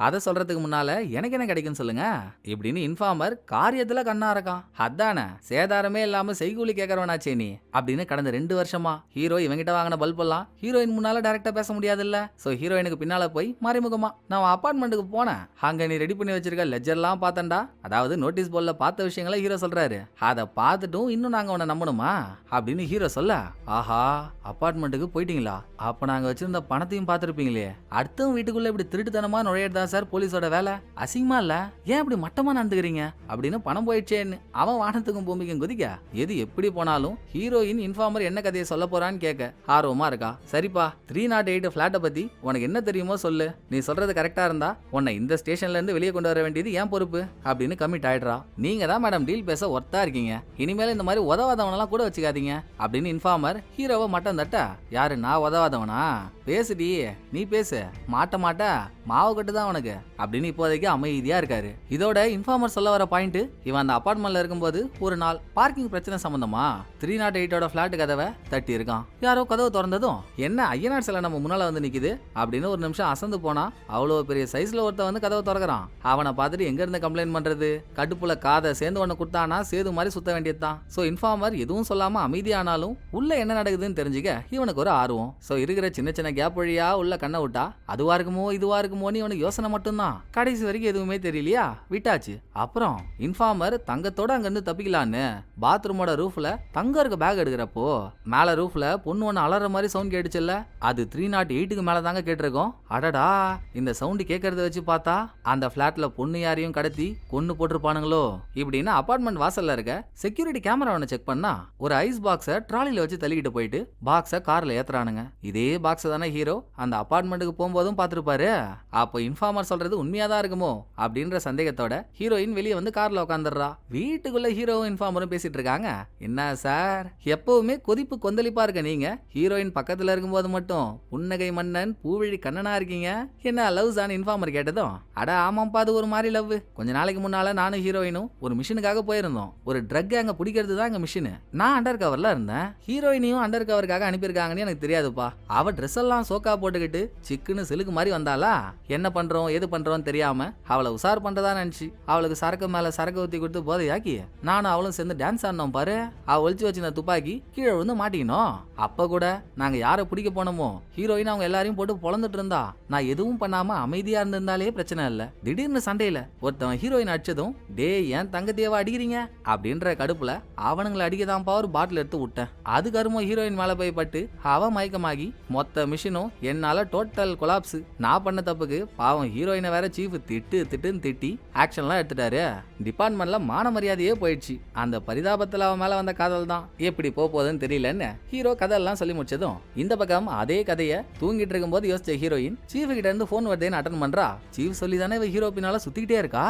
அதை சொல்றதுக்கு முன்னால எனக்கு என்ன கிடைக்கும் சொல்லுங்க இப்படின்னு இன்ஃபார்மர் காரியத்துல கண்ணா இருக்கான். அதானே சேதாரமே இல்லாம செய்கூலி கேட்கறவனாச்சே நீ அப்படின்னு கடந்த 2 வருஷமா ஹீரோ இவங்கிட்ட வாங்கின பல்ப் எல்லாம் ஹீரோயின் முன்னால டைரக்டா பேச முடியாதுல்ல. சோ ஹீரோயினுக்கு பின்னால போய் மறைமுகமா நான் அபார்ட்மெண்ட்டுக்கு போனேன், அங்க நீ ரெடி பண்ணி வச்சிருக்க லெஜர்லாம் பார்த்தேன்டா, அதாவது நோட்டீஸ் போர்ட்ல பார்த்த விஷயங்களை ஹீரோ சொல்றாரு. அதை பார்த்துட்டும் இன்னும் நாங்க உன்னை நம்பணுமா அப்படின்னு ஹீரோ சொல்ல, ஆஹா அபார்ட்மெண்ட்டுக்கு போயிட்டீங்களா, அப்ப நாங்க வச்சிருந்த பணத்தையும் பார்த்திருப்பீங்களே, அடுத்தவங்க வீட்டுக்குள்ள இப்படி திருட்டுத்தனமா நுழையறதா சார் போலீஸோட வேலை, அசிங்கமா இல்ல, ஏன் இப்படி மட்டமா நடந்துக்கிறீங்க அப்படின்னு பணம் போயிடுச்சேன்னு அவன் வானத்துக்கும் பூமிக்கும் குதிக்க, எது எப்படி போனாலும் ஹீரோயின் இன்ஃபார்மர் என்ன கதையை சொல்ல போறான்னு கேட்க ஆர்வமா இருக்கா. சரிப்பா 308 பிளாட்டை பத்தி உனக்கு என்ன தெரியுமோ சொல்லு, நீ சொல்றது கரெக்டா இருந்தா உன்னை இந்த ஸ்டேஷன்ல இருந்து வெளியே கொண்டு வர வேண்டியது ஏன் பொறுப்பு அப்படின்னு கமிட் ஆயிடுறா. நீங்க தான் மேடம் டீல் பேச ஒர்த்தா இருக்கீங்க, இனிமேல் இந்த மாதிரி உதவாதவனெல்லாம் கூட வச்சுக்காதீங்க அப்படின்னு இன்ஃபார்மர் ஹீரோவை மட்டம் தட்ட, யாரு நான் உதவாதவனா, பேசுடி நீ பேசு, மாட்ட மாவு கட்டுதான் உனக்கு அப்படின்னு இப்போதைக்கு அமைதியா இருக்காரு. இதோட இன்ஃபார்மர் சொல்ல வர பாயிண்ட், இவன் அந்த அபார்ட்மெண்ட்ல இருக்கும்போது ஒரு நாள் பார்க்கிங் பிரச்சனை சம்பந்தமா 308 பிளாட் கதவை தட்டி இருக்கான். யாரோ கதவு திறந்ததும் என்ன ஐயனார் சிலை நம்ம முன்னால வந்து நிக்குது அப்படின்னு ஒரு நிமிஷம் அசந்து போனா அவ்வளவு பெரிய சைஸ்ல ஒருத்த வந்து கதவை திறக்கிறான். அவனை பார்த்துட்டு எங்க இருந்து கம்ப்ளைண்ட் பண்றது, கடுப்புல காதை சேர்ந்து ஒண்ணு கொடுத்தானா சேது மாதிரி சுத்த வேண்டியதுதான். சோ இன்ஃபார்மர் எதுவும் சொல்லாம அமைதியானாலும் உள்ள என்ன நடக்குதுன்னு தெரிஞ்சுக்க இவனுக்கு ஒரு ஆர்வம். சோ இருக்கிற சின்ன சின்ன கேப் வழியா உள்ள கண்ணை விட்டா அதுவா இருக்குமோ இதுவா இருக்குமோன்னு இவனுக்கு யோசனை மட்டும்தான். கடைசி வரைக்கும் எதுவுமே தெரியலையா, விட்டாச்சு. அப்புறம் இன்ஃபார்மர் தங்கத்தோட அங்க இருந்து தப்பிக்கலான்னு பாத்ரூமோட ரூஃப்ல தங்க இருக்க பேக் எடுக்கிறப்போ மேல ரூஃப்ல பொண்ணு ஒண்ணு அலற மாதிரி சவுண்ட் கேட்டுச்சுல்ல, அது 308க்கு மேல தாங்க கேட்டிருக்கோம். அடடா இந்த சவுண்ட் கேட்கறத வச்சு பார்த்தா அந்த பிளாட்ல பொண்ணு யாரையும் கடத்தி கொன்னு போட்டிருப்பானுங்களோ இப்படின்னு அபார்ட்மெண்ட் வாசல்ல இருக்க செக்யூரிட்டி கேமராவை செக் பண்ணா ஒரு ஐஸ் பாக்ஸ ட்ராலில வச்சு தள்ளிக்கிட்டு போயிட்டு பாக்ஸ கார்ல ஏத்துறானுங்க. இதே பாக்ஸ் தானே ஹீரோ அந்த அபார்ட்மெண்ட்டுக்கு போகும்போதும் பார்த்திருப்பாரு. அப்போ இன்ஃபார்மர் சொல்றது உண்மையாதான் இருக்குமோ அப்படின்ற சந்தேகத்தோட ஹீரோயின் வெளியே வந்து கார்ல உட்காந்துடுறா. வீட்டுக்குள்ள ஹீரோவும் இன்ஃபார்மரும் பேசிட்டு இருக்காங்க. என்ன சார் எப்பவுமே கொதிப்பு கொந்தளிப்பா இருக்க நீங்க, ஹீரோயின் பக்கத்துல இருக்கும்போது மட்டும் புன்னகை மன்னன் பூவிழி கண்ணனா இருக்கீங்க, என்ன லவ்ஸ் ஆன இன்ஃபார்மர் கேட்டதும், அட ஆமாப்பா அது ஒரு மாதிரி லவ், கொஞ்ச நாளைக்கு முன்னால நானும் ஹீரோயினும் ஒரு மிஷினுக்காக போயிருந்தோம், ஒரு ட்ரக் அங்க பிடிக்கிறது தான் எங்க மிஷின், நான் அண்டர் கவர்ல இருந்தேன், ஹீரோயினையும் அண்டர் கவருக்காக அனுப்பியிருக்காங்கன்னு எனக்கு தெரியாதுப்பா, அவ ட்ரெஸ் எல்லாம் சோக்கா போட்டுக்கிட்டு சிக்குன்னு சிலுக்கு மாதிரி வந்தாளா, என்ன பண்றோம் எது பண்றோம் தெரியாம அவளை உசார் பண்றதா நினைச்சு அவளுக்கு சரக்கு மேல சரக்கு ஊத்தி கொடுத்து போதையாக்கி நானும் அவளும் சேர்ந்து டான்ஸ் ஆடினோம் பாரு, அவ ஒழிச்சு வச்சிருந்த துப்பாக்கி கீழே விழுந்து மாட்டிக்கணும். அப்ப கூட நாங்க யாரை பிடிக்க போனோமோ ஹீரோயின் அவங்க எல்லாரையும் போட்டு பொழந்துட்டு இருந்தா, நான் எதுவும் பண்ணாம அமைதியா இருந்திருந்தாலே பிரச்சனை இல்ல, திடீர்னு சண்டையில ஒருத்தவன் ஹீரோயின் அடிச்சதும் டே ஏன் தங்கத்தையவா அடிக்கிறீங்க அப்படின்ற கடுப்புல அவனுங்களை அடிக்கதான் ஒரு பாட்டில் எடுத்து விட்டேன், அது கருமோ ஹீரோயின் மேல போய் பட்டு அவ மயக்கமாகி மொத்த மிஷினும் என்னால டோட்டல் கொலாப்ஸ், நான் பண்ண தப்புக்கு பாவம் ஹீரோயினை வேற சீஃப் திட்டு திட்டுன்னு திட்டி ஆக்ஷன்லாம் எடுத்துட்டாரு. டிபார்ட்மெண்ட்ல மான மரியாதையே போயிடுச்சு. அந்த பரிதாபத்துல அவன் மேல வந்த காதல் தான் எப்படி போகுதுன்னு தெரியலன்னு ஹீரோ கதையெல்லாம் சொல்லி முடிச்சதும் இந்த பக்கம் அதே கதையை தூங்கிட்டு இருக்கும்போது யோசிச்ச ஹீரோயின் சீஃப் கிட்ட இருந்து போன் வருதுன்னு அட்டன் பண்றா. சீஃப் சொல்லி தானே இவ ஹீரோ பின்னால சுத்திக்கிட்டே இருக்கா.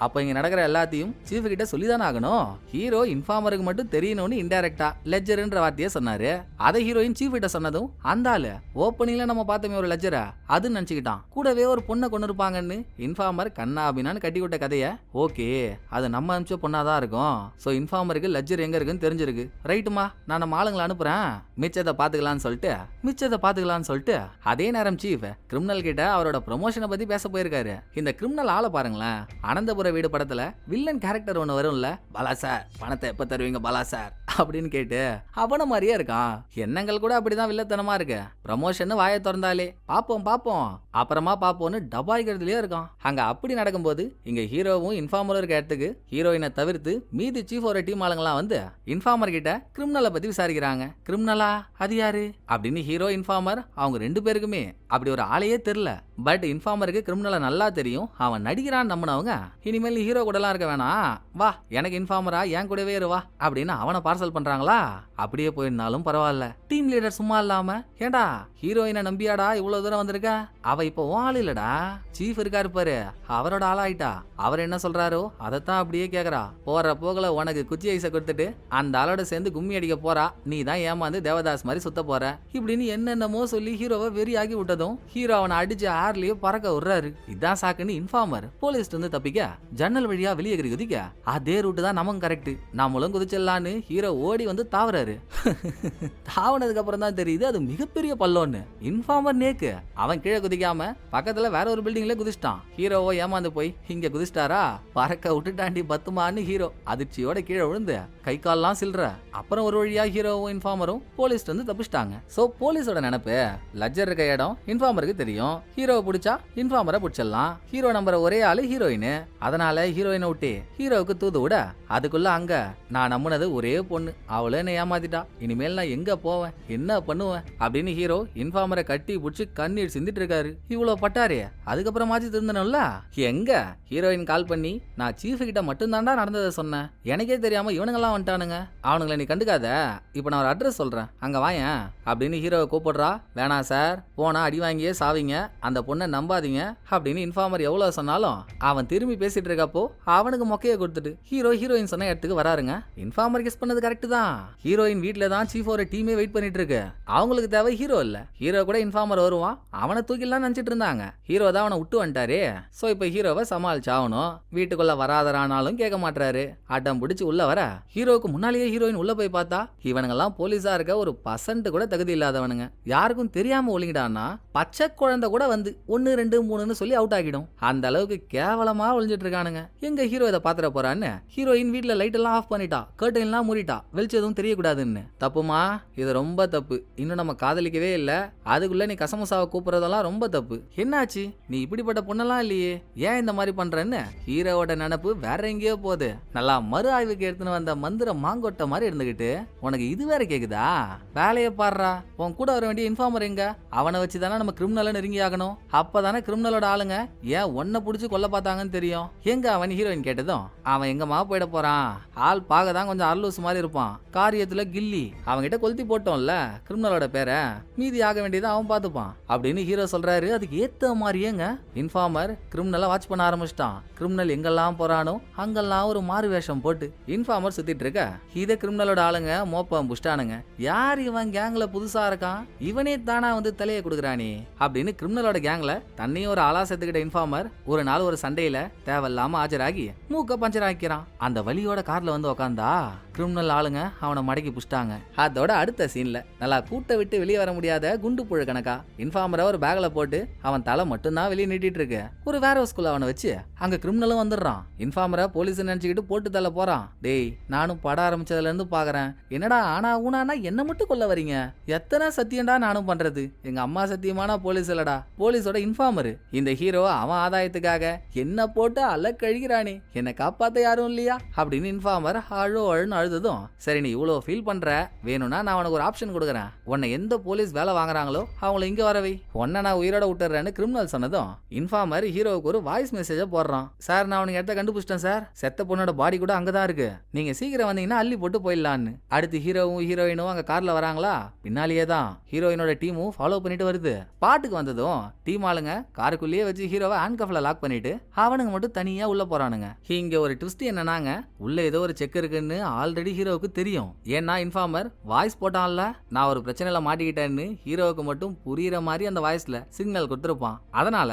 அப்ப இங்க நடக்கிற எல்லாத்தையும் சீஃப் கிட்ட சொல்லிதானே ஆகணும். ஹீரோ இன்ஃபார்மருக்கு மட்டும் தெரியணும்னு இன்டைரக்டா லெட்ஜர்ன்ற வார்த்தையை சொன்னாரு. அதை ஹீரோயின் சீஃப் கிட்ட சொன்னதும் அந்த ஆளு ஓப்பனிங்ல நம்ம பார்த்தோமே ஒரு லெட்ஜரை அது நினைச்சுக்கிட்டான். கூடவே ஒரு பொண்ணை கொண்டு இருப்பாங்கன்னு இன்ஃபார்மர் கண்ணா அப்படின்னான்னு கட்டி விட்ட கதையை ஓகே அது நம்ம அனுப்பிச்ச பொண்ணாதான் இருக்கும். சோ இன்ஃபார்மருக்கு லெட்ஜர் எங்க இருக்குன்னு தெரிஞ்சிருக்கு. ரைட்டுமா நான் நம்ம ஆளுங்களை அனுப்புறேன் மிச்சத்தை பாத்துக்கலாம்னு சொல்லிட்டு அதே நேரம் சீஃப் கிரிமினல் கிட்ட அவரோட ப்ரொமோஷனை பத்தி பேச போயிருக்காரு. இந்த கிரிமினல் ஆளை பாருங்களேன். அனந்தபுர வீடு படத்துல வில்லன் கேரக்டர் ஒண்ணு வரும்ல, பாலா சார் பணத்தை எப்ப தருவீங்க பாலா சார் அப்படின்னு கேட்டு அவன மாதிரியே இருக்கான். எண்ணங்கள் கூட அப்படிதான் வில்லத்தனமா இருக்கு. ப்ரமோஷன் வாயை திறந்தாலே பாப்போம் அப்புறமா பாப்போம்னு டபாய்க்கிறதுலயே இருக்கான். அங்க அப்படி நடக்கும்போது இங்க ஹீரோவும் இன்ஃபார்மரும் இருக்க இடத்துக்கு ஹீரோயினை தவிர்த்து மீதி சீஃபோட டீம் ஆளுங்களாம் வந்து இன்ஃபார்மர் கிட்ட கிரிமினலை பத்தி விசாரிக்கிறாங்க. கிரிமினலா அது யாரு அப்படின்னு ஹீரோ இன்ஃபார்மர் அவங்க ரெண்டு பேருக்குமே அப்படி ஒரு ஆளையே தெரியல. பட் இன்ஃபார்மருக்கு கிரிமினலை நல்லா தெரியும். அவன் நடிக்கிறான்னு நம்பினவங்க இனிமேல் ஹீரோ கூட எல்லாம் இருக்க வேணாம், வா எனக்கு இன்ஃபார்மரா என் கூடவே இருவா அப்படின்னு அவனை பார்சல் பண்றாங்களா. அப்படியே போயிருந்தாலும் பரவாயில்ல. டீம் லீடர் சும்மா இல்லாம ஏண்டா ஹீரோயினை நம்பியாடா இவ்வளவு தூரம் வந்திருக்க, அவ இப்ப ஆள் இல்லடா சீஃப் இருக்காரு பாரு அவரோட ஆளாயிட்டா. அவர் என்ன சொல்றாரோ அதைத்தான் அப்படியே கேக்குறா. போற போகல உனக்கு குச்சி ஐசை கொடுத்துட்டு அந்த ஆளோட சேர்ந்து கும்மி அடிக்க போறா, நீ தான் ஏமாந்து தேவதாஸ் மாதிரி சுத்த போற இப்படின்னு என்னென்னமோ சொல்லி ஹீரோவை வெறியாகி விட்டதும் ஹீரோ அவனை அடிச்சு ஆர்லயே பறக்க விடுறாரு. இதான் சாக்குன்னு இன்ஃபார்மர் போலீஸ் இருந்து தப்பிக்க ஜன்னல் வழியா வெளியே குதிக்க அதே ரூட்டு தான் நமக்கு கரெக்ட் நம்மளும் குதிச்சிடலான்னு ஹீரோ ஓடி வந்து தாவறாரு. தாவனதுக்கு அப்புறம் தான் தெரியுது அது மிகப்பெரிய பல்லோன்னு. இன்ஃபார்மர் நேக்கு அவன் கீழே குதிக்காம பக்கத்துல வேற ஒரு பில்டிங்ல குதிச்சிட்டான். ஹீரோவோ ஏமாந்து போய் இங்க குதிச்சிட்டாரா பறக்க விட்டுட்டாண்டி பத்துமான்னு ஹீரோ அதிர்ச்சியோட கீழே விழுந்து கை கால்லாம் சில்ற. அப்புறம் ஒரு வழியா ஹீரோவும் இன்ஃபார்மரும் போலீஸ் வந்து தப்பிச்சிட்டாங்க. சோ போலீஸோட நினைப்பு லெட்ஜர் இருக்க இடம் இன்ஃபார்மருக்கு தெரியும். ஹீரோவை பிடிச்சா இன்ஃபார்மரை பிடிச்சிடலாம். ஹீரோ நம்புற ஒரே ஆளு ஹீரோயின். அதனால ஹீரோயினை விட்டு ஹீரோவுக்கு தூது விட அதுக்குள்ள அங்க நான் நம்பினது ஒரே பொண்ணு அவளே என்ன ஏமாத்திட்டா, இனிமேல் நான் எங்க போவேன் என்ன பண்ணுவேன் அப்படின்னு ஹீரோ இன்ஃபார்மரை கட்டி பிடிச்சி கண்ணீர் சிந்திட்டு இருக்காரு. இவ்வளவு பட்டாரே அதுக்கப்புறமாச்சு திருந்தனும்ல. எங்க ஹீரோயின் கால் பண்ணி நான் சீஃப் கிட்ட மட்டும் தாண்டா நடந்ததை சொன்னேன், எனக்கே தெரியாம இவனுங்கெல்லாம் வந்துட்டானுங்க, அவனுங்களை நீ கண்டுக்காத, இப்ப நான் ஒரு அட்ரஸ் சொல்றேன் அங்க வாயேன் அப்படின்னு ஹீரோவை கூப்பிடுறா. வேணாம் சார் போனா அடி வாங்கியே சாவிங்க, அந்த பொண்ணை நம்பாதீங்க அப்படின்னு இன்ஃபார்மர் எவ்வளவு சொன்னாலும் அவன் திரும்பி பேசிட்டு இருக்கப்போ அவனுக்கு மொக்கையை கொடுத்துட்டு ஹீரோ ஹீரோயின் சொன்ன இடத்துக்கு வராருங்க. இன்ஃபார்மர் கெஸ் பண்ணது கரெக்ட் தான். ஹீரோயின் வீட்ல தான் சீஃபோட டீமே வெயிட் பண்ணிட்டு இருக்கு. அவங்களுக்கு தேவை ஹீரோ இல்ல, ஹீரோ கூட இன்ஃபார்மர் வருவான் அவனை தூக்கிலாம் நினைச்சிட்டு இருந்தாங்க. ஹீரோ தான் அவனை விட்டு வந்துட்டாரு. சோ இப்ப ஹீரோவை சமாளிச்சாகணும். வீட்டுக்குள்ள வராதரானாலும் கேட்க மாட்டாரு. அட்டம் பிடிச்சு உள்ள வர ஹீரோவுக்கு முன்னாலேயே ஹீரோயின் உள்ள போய் பார்த்தா இவனுங்கெல்லாம் போலீஸா இருக்க ஒரு பர்சன்ட் கூட தகுதி இல்லாதவனுங்க. யாருக்கும் தெரியாம ஒளிங்கிடான்னா பச்சை குழந்தை கூட வந்து 1 2 3ன்னு சொல்லி அவுட் ஆகிடும். அந்த அளவுக்கு கேவலமா ஒளிஞ்சிட்டு இருக்கானுங்க. எங்க ஹீரோ இதை பாத்துற போறான்னு ஹீரோயின் வீட்ல லைட் எல்லாம் ஆஃப் பண்ணிட்டா, கர்டன் எல்லாம் மூடிட்டா, வெளிச்சம் எதுவும் தெரியக்கூடாதுன்னு. தப்புமா இது ரொம்ப தப்பு. இன்னும் நம்ம காதலிக்கவே இல்ல, அதுக்குள்ள நீ கசமுசாவை கூப்பிடுறதெல்லாம் ரொம்ப தப்பு. என்னாச்சு நீ இப்படிப்பட்ட பொண்ணெல்லாம் இல்லையே, ஏன் இந்த மாதிரி பண்றன்னு ஹீரோவோட நினைப்பு வேற எங்கேயோ போகுது. நல்லா மறு ஆய்வுக்கு எடுத்துன்னு வந்த மந்திர மாங்கொட்டை மாதிரி இருந்துகிட்டு உனக்கு இது வேற கேக்குதா, வேலையை பாடுறா. உன் கூட வர வேண்டிய இன்ஃபார்மர் எங்க, அவனை வச்சுதானே நம்ம கிரிமினலை நெருங்கி ஆகணும். அப்பதானே கிரிமினலோட ஆளுங்க ஏன் ஒன்ன புடிச்சு கொல்ல பார்த்தாங்கன்னு தெரியும். எங்க அவன் ஹீரோயின் கேட்டதும் அவன் எங்கம்மா போயிட போறான், ஆள் பார்க்கதான் கொஞ்சம் அரலூஸ் மாதிரி இருப்பான், காரியத்துல கில்லி, அவன்கிட்ட கொளுத்தி போட்டோம்ல கிரிமினலோட பேரை, மீதி ஆக வேண்டியதை அவன் பார்த்துப்பான் அப்படின்னு ஹீரோ சொல்றாரு. அதுக்கு ஏத்த மாதிரியேங்க இன்ஃபார்மர் கிரிமினலை வாட்ச் பண்ண ஆரம்பிச்சிட்டான். கிரிமினல் எங்கெல்லாம் போறானோ அங்கெல்லாம் ஒரு மாறு வேஷம் போட்டு இன்ஃபார்மர் சுத்திட்டு இருக்க இதை கிரிமினலோட ஆளுங்க மோப்பம் புஷ்டானுங்க. யார் இவன் கேங்ல புதுசா இருக்கான், இவனே தானா வந்து தலையை கொடுக்குறானே அப்படின்னு கிரிமினலோட கேங்ல தன்னையும் ஒரு ஆளா சேர்த்துக்கிட்ட இன்ஃபார்மர் ஒரு நாள் ஒரு சண்டையில தேவையில்லாம ஆஜராகி மூக்க பஞ்சர் ஆக்கிறான். அந்த வலியோட கார்ல வந்து உக்காந்தா கிரிமினல் ஆளுங்க அவனை மடக்கி புஷ்டாங்க. அதோட அடுத்த சீன்ல நல்லா கூட்ட விட்டு வெளியே வர முடியாத குண்டு புழு கணக்கா இன்ஃபார்மரை ஒரு பேக்ல போட்டு அவன் தலை மட்டும்தான் வெளியே நீட்டிட்டு இருக்கு. ஒரு வேர் ஹவுஸ்குள்ள அவனை வச்சு அங்க கிரிமினலும் வந்துடுறான். இன்ஃபார்மரை போலீஸ் நினைச்சுக்கிட்டு போட்டு தள்ள போறான். டேய் நானும் பட ஆரம்பிச்சதுல இருந்து பாக்குறேன், என்னடா ஆனா ஊனானா என்ன மட்டும் கொல்ல வரீங்க, எத்தனை சத்தியம்டா நானும் பண்றது, எங்க அம்மா சத்தியமான போலீஸ் இல்லடா, போலீஸோட இன்ஃபார்மரு. இந்த ஹீரோ அவன் ஆதாயத்துக்காக என்ன போட்டு அல கழிக்கிறானே, என்னை காப்பாத்த யாரும் இல்லையா அப்படின்னு இன்ஃபார்மர் அழுன்னு அழுததும் சரி நீ இவ்வளவு ஃபீல் பண்ற, வேணும்னா நான் உனக்கு ஒரு ஆப்ஷன் கொடுக்குறேன், உன்னை எந்த போலீஸ் வேலை வாங்குறாங்களோ அவங்கள இங்க வரவை, உன்னை நான் உயிரோட விட்டுறேன்னு கிரிமினல் சொன்னதும் இன்ஃபார்மர் ஹீரோவுக்கு ஒரு வாய்ஸ் மெசேஜ போடுறான். சார் நான் அவனுக்கு இடத்த கண்டுபிடிச்சிட்டேன் சார். செத்த பொண்ணோட பாடி கூட அங்கதான் இருக்கு. நீங்க சீக்கிரம் வந்தீங்கன்னா அள்ளி போட்டு போயிடலான்னு. அடுத்து ஹீரோவும் ஹீரோயினும் அங்க கார்ல வராங்களா, பின்னாலேயே தான் ஹீரோயினோட டீமும் ஃபாலோ பண்ணிட்டு வருது. பாட்டுக்கு வந்ததும் டீம் ஆளுங்க காருக்குள்ளேயே வச்சு ஹீரோவை ஹேண்ட்கஃப்ல லாக் பண்ணிட்டு அவனுங்க மட்டும் தனியா உள்ள போறானுங்க. இங்க ஒரு ட்விஸ்ட் என்னன்னாங்க, உள்ள ஏதோ ஒரு செக் இருக்குன்னு ஆல்ரெடி ஹீரோவுக்கு தெரியும். ஏன்னா இன்ஃபார்மர் வாய்ஸ் போட்டான்ல, நான் ஒரு பிரச்சனையில மாட்டிக்கிட்டேன்னு ஹீரோவுக்கு மட்டும் புரியுற மாதிரி அந்த வாய்ஸ்ல சிக்னல் கொடுத்துருப்பான். அதனால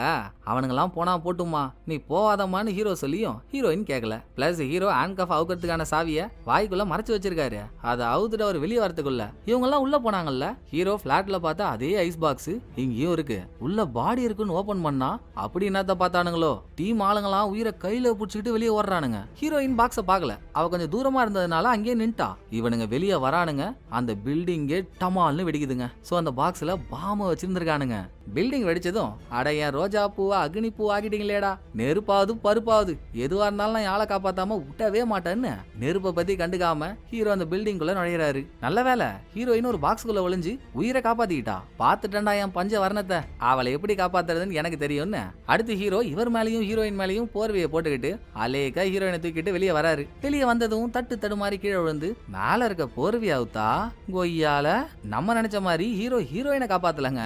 அவனுங்கெல்லாம் போனா போட்டுமா, நீ போவாதமான்னு ஹீரோ சொல்லியும் ஹீரோயின் கேட்கல. பிளஸ் ஹீரோ ஹேண்ட்கஃப் அவுக்கிறதுக்கான சாவிய வாய்க்குள்ள மறைச்சு வச்சிருக்காரு. அதை அவுத்துட்டு அவர் வெளியே வரதுக்குள்ள இவங்க எல்லாம் உள்ள போனாங்கல்ல. ஹீரோ பிளாட்ல பார்த்தா அதே ஐஸ் பாக்ஸ் இங்கேயும் இருக்கு. உள்ள பாடி இருக்குன்னு ஓபன் பண்ணா அப்படி என்னத்த பார்த்தானுங்களோ, டீம் ஆளுங்களாம் உயிரை கையில புடிச்சுக்கிட்டு வெளியே ஓடுறானுங்க. ஹீரோயின் பாக்ஸ பார்க்கல, அவ கொஞ்சம் தூரமா இருந்ததுனால அங்கேயே நின்ட்டா. இவனுங்க வெளியே வரானுங்க, அந்த பில்டிங்கே டமால்னு வெடிக்குதுங்க. சோ அந்த பாக்ஸ்ல பாம்பு வச்சிருந்திருக்கானுங்க. பில்டிங் வெடிச்சதும் அட என் ரோஜா பூவா அக்னி பூ ஆகிட்டீங்களேடா, நெருப்பாவது பருப்பாவது எதுவா இருந்தாலும் நான் ஆளை காப்பாத்தாம விட்டவே மாட்டேன்னு நெருப்பை பத்தி கண்டுக்காம ஹீரோ அந்த பில்டிங் குள்ள நுழையிறாரு. நல்ல வேலை ஹீரோயின் ஒரு பாக்ஸ்குள்ள ஒளிஞ்சு உயிரை காப்பாத்திக்கிட்டா. பாத்துட்டா என் பஞ்ச வர்ணத்தை, அவளை எப்படி காப்பாத்துறதுன்னு எனக்கு தெரியும்னு அடுத்து ஹீரோ இவர் மேலையும் ஹீரோயின் மேலையும் போர்வையை போட்டுக்கிட்டு அலேக்கா ஹீரோயினை தூக்கிட்டு வெளியே வராரு. வெளியே வந்ததும் தட்டு தடுமாறி கீழே விழுந்து மேல இருக்க போர்வையை அவுத்தா கொய்யால நம்ம நினைச்ச மாதிரி ஹீரோ ஹீரோயினை காப்பாத்தலங்க.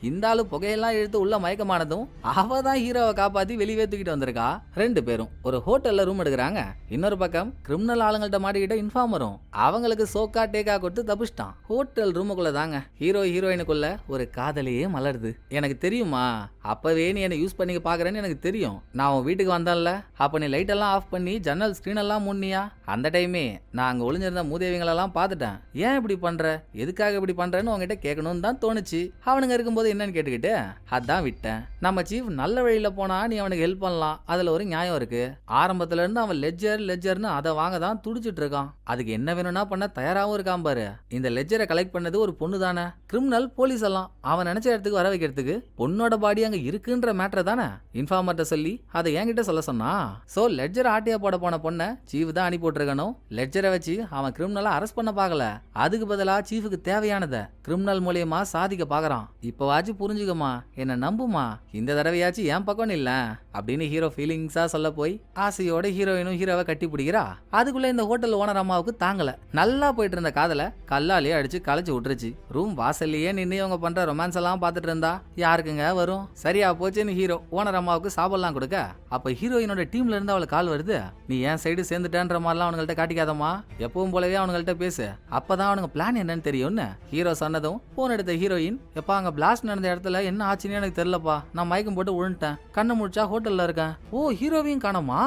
இந்த ஆளு புகையெல்லாம் இழுத்து உள்ள மயக்கமானதும் அவதான் ஹீரோவை காப்பாத்தி வெளியே தூக்கிட்டு வந்திருக்கா. ரெண்டு பேரும் ஒரு ஹோட்டல்ல ரூம் எடுக்கிறாங்க. இன்னொரு பக்கம் கிரிமினல் ஆளுங்கள்ட்ட மாட்டிக்கிட்ட இன்ஃபார்மரும் அவங்களுக்கு சோக்கா டேக்கா கொடுத்து தப்பிச்சிட்டான். ஹோட்டல் ரூமுக்குள்ள தாங்க ஹீரோ ஹீரோயினுக்குள்ள ஒரு காதலையே மலருது. எனக்கு தெரியுமா, அப்பவே நீ என்ன யூஸ் பண்ணி பாக்குறேன்னு எனக்கு தெரியும். நான் உன் வீட்டுக்கு வந்தேன்ல, அப்ப நீ லைட் எல்லாம் ஆஃப் பண்ணி ஜன்னல் ஸ்கிரீன் எல்லாம் முன்னியா, அந்த டைமே நான் அங்க ஒளிஞ்சிருந்த மூதேவிங்களெல்லாம் பார்த்துட்டேன். ஏன் இப்படி பண்ற, எதுக்காக இப்படி பண்றேன்னு உங்ககிட்ட கேட்கணும்னு தான் தோணுச்சு. அவனுங்க இருக்கும்போது என்னன்னு கேட்டுக்கிட்டு அதான் விட்டேன். நம்ம சீஃப் நல்ல வழியில போனா நீ அவனுக்கு ஹெல்ப் பண்ணலாம், அதுல ஒரு நியாயம் இருக்கு. ஆரம்பத்துல இருந்து அவன் லெட்ஜர்னு அதை வாங்க தான் துடிச்சிட்டு இருக்கான். அதுக்கு என்ன வேணும்னா பண்ண தயாராகவும் இருக்கான் பாரு. இந்த லெட்ஜரை கலெக்ட் பண்ணது ஒரு பொண்ணு தானே, கிரிமினல் போலீஸ் எல்லாம் அவன் நினைச்ச இடத்துக்கு வர வைக்கிறதுக்கு பொண்ணோட பாடி அங்க இருக்குன்ற மேட்டர் தானே இன்ஃபார்மர்ட்ட சொல்லி அதை என்கிட்ட சொல்ல சொன்னா. சோ லெட்ஜர் ஆட்டியா போட போன பொண்ணை சீஃப் தான் அனுப்பி விட்டுருக்கணும். லெட்ஜரை வச்சு அவன் கிரிமினலை அரெஸ்ட் பண்ண பார்க்கல, அதுக்கு பதிலா சீஃபுக்கு தேவையானதை கிரிமினல் மூலியமா சாதிக்க பாக்குறான். இப்பவாச்சும் புரிஞ்சுக்கமா, என்ன நம்புமா, இந்த தடவையாச்சும் என் பக்கம் இல்ல அப்படின்னு ஹீரோ ஃபீலிங்ஸா சொல்ல போய் ஆசையோட ஹீரோயினும் ஹீரோவை கட்டி பிடிக்கிறா. அதுக்குள்ள இந்த ஹோட்டல் ஓனர் அம்மாவுக்கு தாங்கல. நல்லா போயிட்டு இருந்த காதல கல்லாலேயே அடிச்சு களைச்சு விட்டுருச்சு. ரூம் வாசல்லையே நின்று இவங்க பண்ற ரொமான்ஸ் எல்லாம் பார்த்துட்டு இருந்தா யாருக்குங்க வரும். சரியா போச்சுன்னு ஹீரோ ஓனர் அம்மாவுக்கு சாப்பிடலாம் கொடுக்க, அப்ப ஹீரோயினோட டீம்ல இருந்து அவளுக்கு கால் வருது. நீ என் சைடு சேர்ந்துட்டேன்ற மாதிரிலாம் அவனுங்கள்ட்ட காட்டிக்காதம்மா, எப்பவும் போலவே அவனுங்கள்ட்ட பேசு, அப்பதான் அவனுங்க பிளான் என்னன்னு தெரியும்னு ஹீரோ சொன்னதும் போன் எடுத்த ஹீரோயின், எப்பா அங்க பிளாஸ்ட் நடந்த இடத்துல என்ன ஆச்சுன்னு எனக்கு தெரியலப்பா, நான் மயக்கம் போட்டு விழுந்துட்டேன், கண்ணை முடிச்சா ஹோட்டல்ல இருக்கேன். ஓ ஹீரோவையும் காணோமா,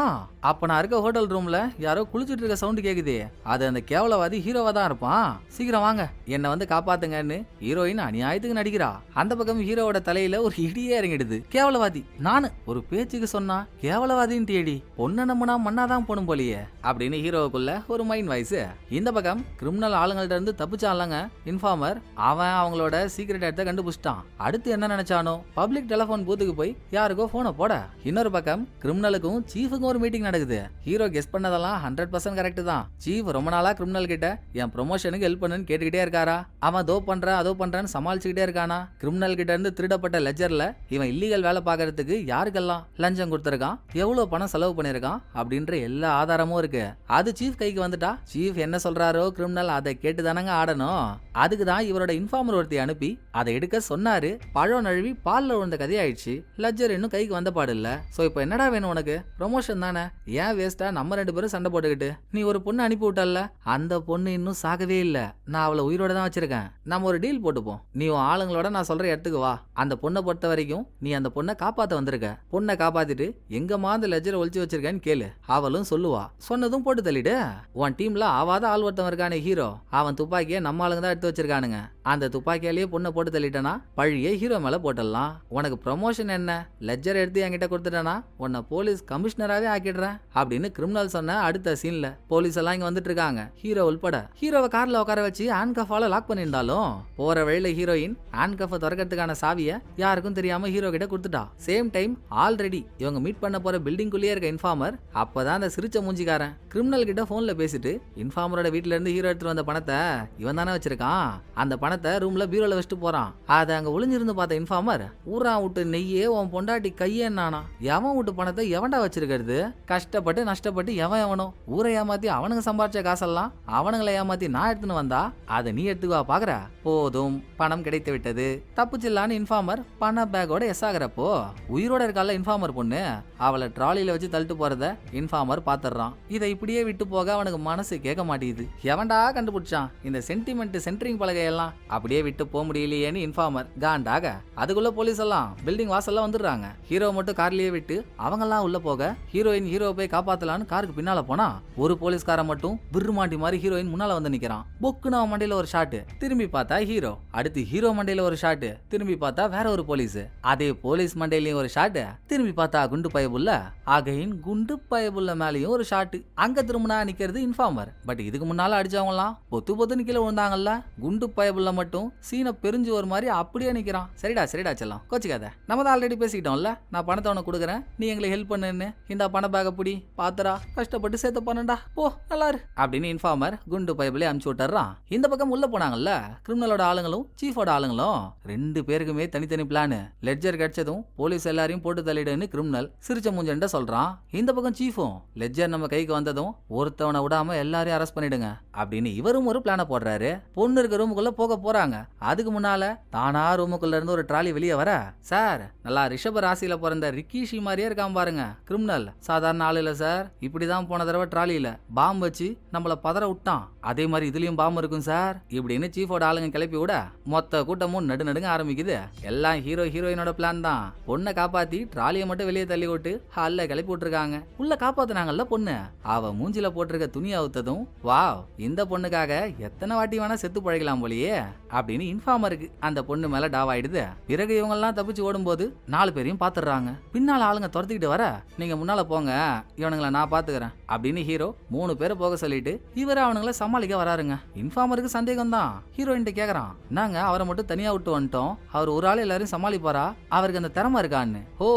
அப்ப நான் இருக்க ஹோட்டல் ரூம்ல யாரோ குளிச்சுட்டு இருக்க சவுண்ட் கேக்குது, அது அந்த கேவலவாதி ஹீரோவா தான் இருப்பான், சீக்கிரம் வாங்க என்ன வந்து காப்பாத்துங்கன்னு ஹீரோயின் அநியாயத்துக்கு நடிக்கிறா. அந்த பக்கம் ஹீரோவோட தலையில ஒரு இடியே இறங்கிடுது. கேவலவாதி நானு ஒரு பேச்சுக்கு சொன்னா கேவலவாதின்னு தேடி பொண்ணு நம்பினா மண்ணாதான் போனும் போலியே அப்படின்னு ஹீரோவுக்குள்ள ஒரு மைண்ட் வாய்ஸ். இந்த பக்கம் கிரிமினல் ஆளுங்கள்ட்ட இருந்து தப்பிச்சான்லங்க இன்ஃபார்மர், அவன் அவங்களோட சீக்ரெட் இடத்த கண்டுபிடிச்சிட்டான். அடுத்து என்ன நினைச்சானோ பப்ளிக் டெலிபோன் பூத்துக்கு போய் யாருக்கோ போனை போட. இன்னொரு பக்கம் கிரிமினலுக்கும் சீஃபுக்கும் ஒரு மீட்டிங் நடக்குது. ஹீரோ கெஸ் பண்ணதெல்லாம் 100% கரெக்ட் தான். சீஃப் ரொம்ப நாளா கிரிமினல் கிட்ட என் ப்ரொமோஷனுக்கு ஹெல்ப் பண்ணுன்னு கேட்டுக்கிட்டே இருக்காரா. அவன் அதோ பண்றேன்னு சமாளிச்சுக்கிட்டே இருக்கானா. கிரிமினல் கிட்ட இருந்து திருடப்பட்ட லெஜர்ல இவன் இல்லீகல் வேலை பார்க்கறதுக்கு யாருக்கெல்லாம் லஞ்சம் கொடுத்திருக்கான், எவ்வளவு பணம் செலவு பண்ணிருக்கான் அப்படின்ற எல்லா ஆதாரமும் இருக்கு. அது சீஃப் கைக்கு வந்துட்டா சீஃப் என்ன சொல்றாரோ கிரிமினல் அதை கேட்டு தானங்க ஆடணும். அதுக்கு தான் இவரோட இன்ஃபார்மர் ஒருத்தி அனுப்பி அதை எடுக்க சொன்னாரு. பழம் நழுவி பால்ல விழுந்த கதையாயிடுச்சு. லெஜர் இன்னும் கைக்கு வந்த பாடு இல்ல. சோ இப்போ என்னடா வேணும் உனக்கு, ப்ரொமோஷன் தானே, ஏன் வேஸ்டா நம்ம ரெண்டு பேரும் சண்டை போட்டுக்கிட்டு. நீ ஒரு பொண்ணு அனுப்பி விட்டல்ல, அந்த பொண்ணு இன்னும் சாகவே இல்ல, நான் அவளை உயிரோட தான் வச்சிருக்கேன். நம்ம ஒரு டீல் போட்டுப்போம், நீ உன் ஆளுங்களோட நான் சொல்ற இடத்துக்கு வா. அந்த பொண்ணை பொறுத்த வரைக்கும் நீ அந்த பொண்ணை காப்பாத்த வந்திருக்க. பொண்ணை காப்பாத்திட்டு எங்கம்மா அந்த லெஜரை ஒழிச்சு வச்சிருக்கேன்னு கேளு, அவளும் சொல்லுவா. சொன்னதும் போட்டு தள்ளிடு. உன் டீம்ல ஆவாத ஆள் ஒருத்தன் இருக்கானே ஹீரோ, அவன் துப்பாக்கியை நம்ம ஆளுங்க தான் எடுத்து வச்சிருக்கானுங்க. அந்த துப்பாக்கியாலேயே பொண்ணை போட்டு தள்ளிட்டனா பழிய ஹீரோ மேல போட்டுடலாம். உனக்கு ப்ரொமோஷன் என்ன, லெஜர் எடுத்து என்கிட்ட கொடுத்துட்டனா உன்னை போலீஸ் கமிஷனராவே ஆக்கிடுறேன் அப்படின்னு கிரிமினல் சொன்ன. அடுத்த சீன்ல போலீஸ் எல்லாம் இங்க வந்துட்டு இருக்காங்க, ஹீரோ உள்பட. ஹீரோவை கார்ல உட்கார வச்சு ஹேண்ட்கஃபால லாக் பண்ணியிருந்தாலும் போற வழியில ஹீரோயின் ஹேண்ட்கஃபை திறக்கிறதுக்கான சாவியை யாருக்கும் தெரியாம ஹீரோ கிட்ட கொடுத்துட்டா. சேம் டைம் ஆல்ரெடி இவங்க மீட் பண்ண போற பில்டிங்குள்ளேயே இருக்க இன்ஃபார்மர் அப்பதான் அந்த சிரிச்ச மூஞ்சிக்காரன் கிரிமினல் கிட்ட போன்ல பேசிட்டு இன்ஃபார்மரோட வீட்டுல இருந்து ஹீரோ எடுத்துட்டு வந்த பணத்தை இவன் தானே வச்சிருக்கான், அந்த பணத்தை பணத்தை ரூம்ல பீரோல வச்சுட்டு போறான். அதை அங்க ஒளிஞ்சிருந்து பார்த்த இன்ஃபார்மர், ஊரா விட்டு நெய்யே உன் பொண்டாட்டி கையேன்னானா, எவன் விட்டு பணத்தை எவன்டா வச்சிருக்கிறது, கஷ்டப்பட்டு நஷ்டப்பட்டு எவனோ ஊரை ஏமாத்தி அவனுங்க சம்பாரிச்ச காசெல்லாம் அவனுங்களை ஏமாத்தி நான் எடுத்துன்னு வந்தா அதை நீ எடுத்துக்குவா பாக்குற. போதும், பணம் கிடைத்து விட்டது, தப்புச்சில்லான்னு இன்ஃபார்மர் பண பேக்கோட எஸ் ஆகுறப்போ உயிரோட இருக்கால இன்ஃபார்மர் பொண்ணு, அவளை ட்ராலியில வச்சு தள்ளிட்டு போறத இன்ஃபார்மர் பாத்துறான். இதை இப்படியே விட்டு போக அவனுக்கு மனசு கேட்க மாட்டேங்குது. எவன்டா கண்டுபிடிச்சான் இந்த சென்டிமெண்ட் சென்டரிங் பலகையெல்லாம், அப்படியே விட்டு போக முடியலையேன்னு இன்ஃபார்மர் காண்டாக. அதுக்குள்ள போலீஸ் எல்லாம் பில்டிங் வாசல்ல வந்துடுறாங்க. ஹீரோ மட்டும் கார்லயே விட்டு அவங்க எல்லாம் உள்ள போக ஹீரோயின் ஹீரோ போய் காப்பாத்தலான்னு காருக்கு பின்னால போனா ஒரு போலீஸ்காரன் மட்டும் விருமாண்டி மாதிரி ஹீரோயின் முன்னால வந்து நிக்கிறான். பொக்குன்னு அவன் மண்டையில ஒரு ஷாட், திரும்பி பார்த்தா ஹீரோ, அடுத்து ஹீரோ மண்டையில ஒரு ஷாட், திரும்பி பார்த்தா வேற ஒரு போலீஸ், அதே போலீஸ் மண்டையிலயும் ஒரு ஷாட், திரும்பி பார்த்தா குண்டு பயபுள்ள, அகைன் குண்டு பயபுள்ள மேலயும் ஒரு ஷாட். அங்க திரும்பினா நிக்கிறது இன்ஃபார்மர். பட் இதுக்கு முன்னால அடிச்சவங்க எல்லாம் பொத்து பொத்து நிக்கல விழுந்தாங்கல்ல, குண்டு பயபுள்ள மட்டும் சீனை பெரிஞ்சு ஒரு மாதிரி அப்படியே நிக்கிறான். சரிடா செல்லம், கோச்சிக்காத, நம்ம தான் ஆல்ரெடி பேசிக்கிட்டோம்ல, நான் பணத்தை உனக்கு கொடுக்குறேன், நீ எங்களை ஹெல்ப் பண்ணுன்னு, இந்த பண பேக புடி, பாத்துரா கஷ்டப்பட்டு சேர்த்து பண்ணண்டா, போ நல்லாரு அப்படின்னு இன்ஃபார்மர் குண்டு பயபுள்ளே அனுப்பிச்சு விட்டுறான். இந்த பக்கம் உள்ள போனாங்கல்ல கிரிமினலோட ஆளுங்களும் சீஃபோட ஆளுங்களும், ரெண்டு பேருக்குமே தனித்தனி பிளான். லெட்ஜர் கிடைச்சதும் போலீஸ் எல்லாரையும் போட்டு தள்ளிடுன்னு கிரிமினல் சிரிச்ச மூஞ்சண்ட சொல்றான். இந்த பக்கம் சீஃபும் லெட்ஜர் நம்ம கைக்கு வந்ததும் ஒருத்தவனை விடாம எல்லாரையும் அரெஸ்ட் பண்ணிடுங்க அப்படின்னு இவரும் ஒரு பிளான போடுறாரு. பொண்ணு இருக்க ரூமுக்குள்ள போக போறாங்க. அதுக்கு முன்னால தானா ரூமுக்குள்ள இருந்து ஒரு ட்ராலி வெளியே வர, சார் நல்லா ரிஷப ராசியில பிறந்த ரிக்கிஷி மாதிரியே இருக்கான் பாருங்க கிரிமினல், சாதாரண ஆளு இல்ல சார், இப்படிதான் போன தடவை ட்ராலியில பாம்பு வச்சு நம்மள பதற விட்டான், அதே மாதிரி இதுலயும் பாம்பு இருக்கும் சார் இப்படின்னு சீஃபோட ஆளுங்க கிளப்பி விட மொத்த கூட்டமும் நடுநடுங்க ஆரம்பிக்குது. எல்லாம் ஹீரோயினோட பிளான் தான். பொண்ணை காப்பாத்தி ட்ராலியை மட்டும் வெளியே தள்ளி விட்டு ஹால்ல கிளப்பி விட்டுருக்காங்க. உள்ள காப்பாத்தினாங்கல்ல பொண்ணு, அவ மூஞ்சில போட்டிருக்க துணி அவுத்ததும், வாவ் இந்த பொண்ணுக்காக எத்தனை வாட்டி வேணா செத்து பழகலாம் போலியே அப்படின்னு இன்ஃபார்மருக்கு அந்த பொண்ணு மேல டாவாயிடுது. பிறகு இவங்க எல்லாம் தப்பிச்சு ஓடும்போது 4 பேரையும் பாத்துறாங்க. பின்னால ஆளுங்க துரத்திக்கிட்டு வர, நீங்க முன்னால போங்க, இவனுங்களை நான் பாத்துக்கிறேன் அப்படின்னு ஹீரோ 3 பேரை போக சொல்லிட்டு இவரை அவனுங்களை சமாளிக்க வராருங்க. இன்ஃபார்மருக்கு சந்தேகம் தான். ஹீரோயின் கேக்குறான், நாங்க அவரை மட்டும் தனியா விட்டு வந்துட்டோம், அவர் ஒரு ஆள் எல்லாரும் சமாளிப்பாரா, அவருக்கு அந்த திறமை இருக்கான்னு. ஓ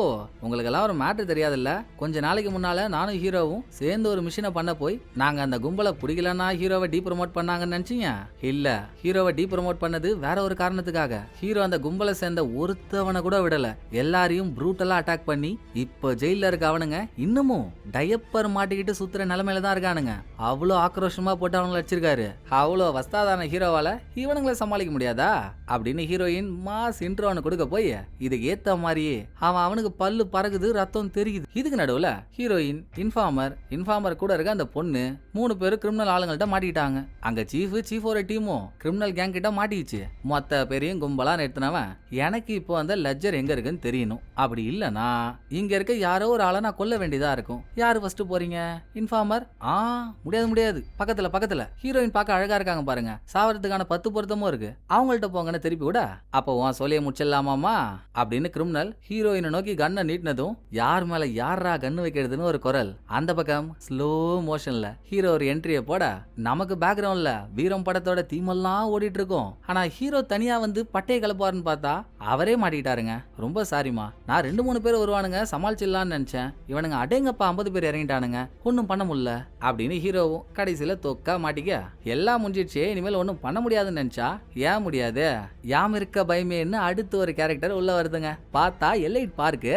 உங்களுக்கு எல்லாம் ஒரு மேட்டர் தெரியாதுல்ல, கொஞ்ச நாளைக்கு முன்னால நானும் ஹீரோவும் சேர்ந்து ஒரு மிஷினை பண்ண போய் நாங்க அந்த கும்பலை பிடிக்கலன்னா ஹீரோவை டீ ப்ரமோட் பண்ணாங்கன்னு நினைச்சீங்க. இல்ல, ஹீரோவை டீ ப்ரமோட் பண்ணது வேற ஒரு காரணத்துக்காக. ஹீரோ அந்த கும்பலை சேர்ந்த ஒருத்தவனை கூட விடல, எல்லாரையும் ப்ரூட்டலா அட்டாக் பண்ணி இப்ப ஜெயில இருக்க அவனுங்க இன்னமும் டயப்பர் மாட்டிக்கிட்டு சுத்துற நிலைமையில தான் இருக்கானுங்க. அவ்வளோ ஆக்ரோஷமா போட்டு அவங்களை வச்சிருக்காரு. அவ்வளோ வஸ்தாதான ஹீரோவால இவனுங்களை சமாளிக்க முடியாதா அப்படின்னு ஹீரோயின் மாஸ் இன்ட்ரோன்னு கொடுக்க போய் இதுக்கு ஏத்த மாதிரியே அவனுக்கு பல்லு பறகுது, ரத்தம் தெரியுது. இதுக்கு நடுவுல ஹீரோயின் இன்ஃபார்மர் கூட இருக்க அந்த பொண்ணு 3 பேரும் கிரிமினல் ஆளுங்கள்ட்ட மாட்டிக்கிட்டாங்க. அங்க சீஃபோட டீமும் கிரிமினல் கேங் கிட்ட மாட்டிக்கிச்சு. மொத்த பேரையும் கும்பலா நிறுத்தினவன், எனக்கு இப்போ அந்த லெட்ஜர் எங்க இருக்குன்னு தெரியணும், அப்படி இல்லனா இங்க இருக்க யாரோ ஒரு ஆளை நான் கொல்ல வேண்டியதா இருக்கும். யாரு ஃபர்ஸ்ட் போறீங்க? இன்ஃபார்மர், முடியாது, பக்கத்துல ஹீரோயின் பார்க்க அழகா இருக்காங்க பாருங்க, சாவறதுக்கான 10 பொருத்தமும் இருக்கு, அவங்கள்ட்ட போங்கன்னு திருப்பி விட, அப்போ உன் சொல்லிய முடிச்சிடலாமாமா அப்படின்னு கிரிமினல் ஹீரோயினை நோக்கி கண்ணை நீட்டினதும் யார் மேல யாரா கண்ணு வைக்கிறதுன்னு ஒரு குரல். அந்த பக்கம் ஸ்லோ மோஷன்ல ஹீரோ ஒரு என்ட்ரியை போட, நமக்கு பேக்ரவுண்ட்ல வீரம் படத்தோட தீமெல்லாம் ஓடிட்டு இருக்கும். ஆனா ஹீரோ தனியா வந்து பட்டையை கலப்பாருன்னு பார்த்தா அவரே மாட்டிக்கிட்டாருங்க. ரொம்ப சாரிமா, நான் 2-3 பேர் வருவானுங்க சமாளிச்சிடலான்னு நினைச்சேன், இவனுங்க அடேங்கப்பா 50 பேர் இறங்கிட்டானுங்க, ஒன்னும் பண்ண முடியல அப்படின்னு ஹீரோவும் கடைசியில தொக்கா மாட்டிக்க, எல்லாம் முடிஞ்சிடுச்சே இனிமேல் ஒன்னும் பண்ண முடியாதுன்னு நினைச்சா, ஏன் முடியாது, யாம் இருக்க பயமேன்னு அடுத்து ஒரு கேரக்டர் உள்ள வருதுங்க. பார்த்தா எல்லைட் பார்க்கு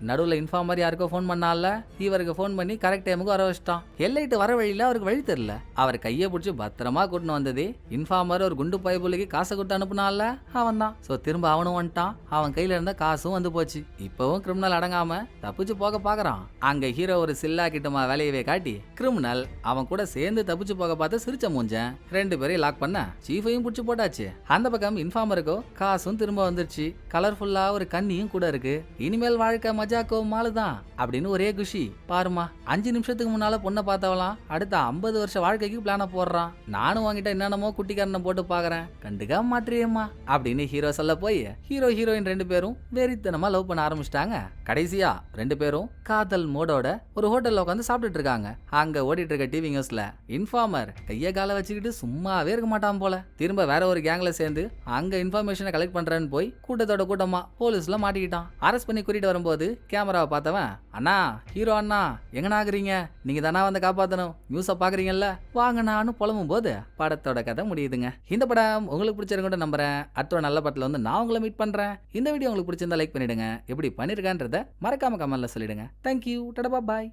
நடுவுல இன்ஃபார்மர் யாருக்கோ ஃபோன் பண்ணால, இவருக்கு ஃபோன் பண்ணி கரெக்ட் டைமுக்கு வர வச்சிட்டான். எல்லைட் வர வழியில அவருக்கு வழி தெரியல, அவர் கையை பிடிச்சி பத்திரமா கூட்டின்னு வந்ததே இன்ஃபார்மர் ஒரு குண்டு பயபுள்ளிக்கு காசை கொடுத்து அனுப்புனால அவன் தான். சோ திரும்ப அவனும் வந்துட்டான், அவன் கையில இருந்த காசும் வந்து போச்சு. இப்பவும் கிரிமினல் அடங்காம தப்பிச்சு போக பாக்குறான். அங்க ஹீரோ ஒரு சில்லா கிட்டமா வேலையவே காட்டி கிரிமினல் அவன் கூட சேர்ந்து தப்பிச்சு போக பார்த்து சிரிச்ச மூஞ்சன் 2 பேரையும் லாக் பண்ண சீஃபையும் பிடிச்சு போட்டாச்சு. அந்த பக்கம் இன்ஃபார்மருக்கோ காசும் திரும்ப வந்துருச்சு, கலர்ஃபுல்லா ஒரு கண்ணியும் கூட இருக்கு. இனிமேல் வாழ்க்கை மஜாக்கோ மாலுதான் அப்படின்னு ஒரே குஷி. பாருமா, 5 நிமிஷத்துக்கு முன்னால பொண்ணை பார்த்தவலாம் அடுத்த 50 வருஷ வாழ்க்கைக்கு பிளான போடுறான். நானும் வாங்கிட்ட என்னென்னமோ குட்டிக்காரனை போட்டு பாக்குறேன், கண்டுக்கா மாற்றியம்மா அப்படின்னு ஹீரோ சொல்ல போய் ஹீரோ ஹீரோ ஹீரோயின் 2 பேரும் வெறித்தனமா லவ் பண்ண ஆரம்பிச்சிட்டாங்க. கடைசியா 2 பேரும் காதல் மோடோட ஒரு ஹோட்டல்ல உட்காந்து சாப்பிட்டுட்டு இருக்காங்க. அங்க ஓடிட்டு இருக்க டிவி நியூஸ்ல இன்ஃபார்மர் கைய கால வச்சுக்கிட்டு சும்மாவே இருக்க மாட்டான் போல. திரும்ப வேற ஒரு கேங்ல சேர்ந்து அங்க இன்ஃபர்மேஷனை கலெக்ட் பண்றேன்னு போய் கூட்டத்தோட கூட்டமா போலீஸ்ல மாட்டிக்கிட்டான். அரெஸ்ட் பண்ணி கூட்டிட்டு வரும்போது கேமராவை பார்த்தவன், அண்ணா ஹீரோ அண்ணா எங்கண்ணா ஆகுறீங்க, நீங்க தானா வந்து காப்பாத்தணும், நியூஸை பாக்குறீங்கல்ல வாங்கண்ணான்னு புலம்பும் போது படத்தோட கதை முடியுதுங்க. இந்த படம் உங்களுக்கு பிடிச்சிருக்கோன்னு நம்புறேன். அடுத்த நல்ல படத்துல வந்து நான் உங்களை மீட் பண்றேன். இந்த வீடியோ உங்களுக்கு பிடிச்சிருந்தா லைக் பண்ணிடுங்க. எப்படி பண்ணிருக்கான்றத மறக்காம கமெண்ட்ல சொல்லிடுங்க. தேங்க்யூ, டடா பாய்.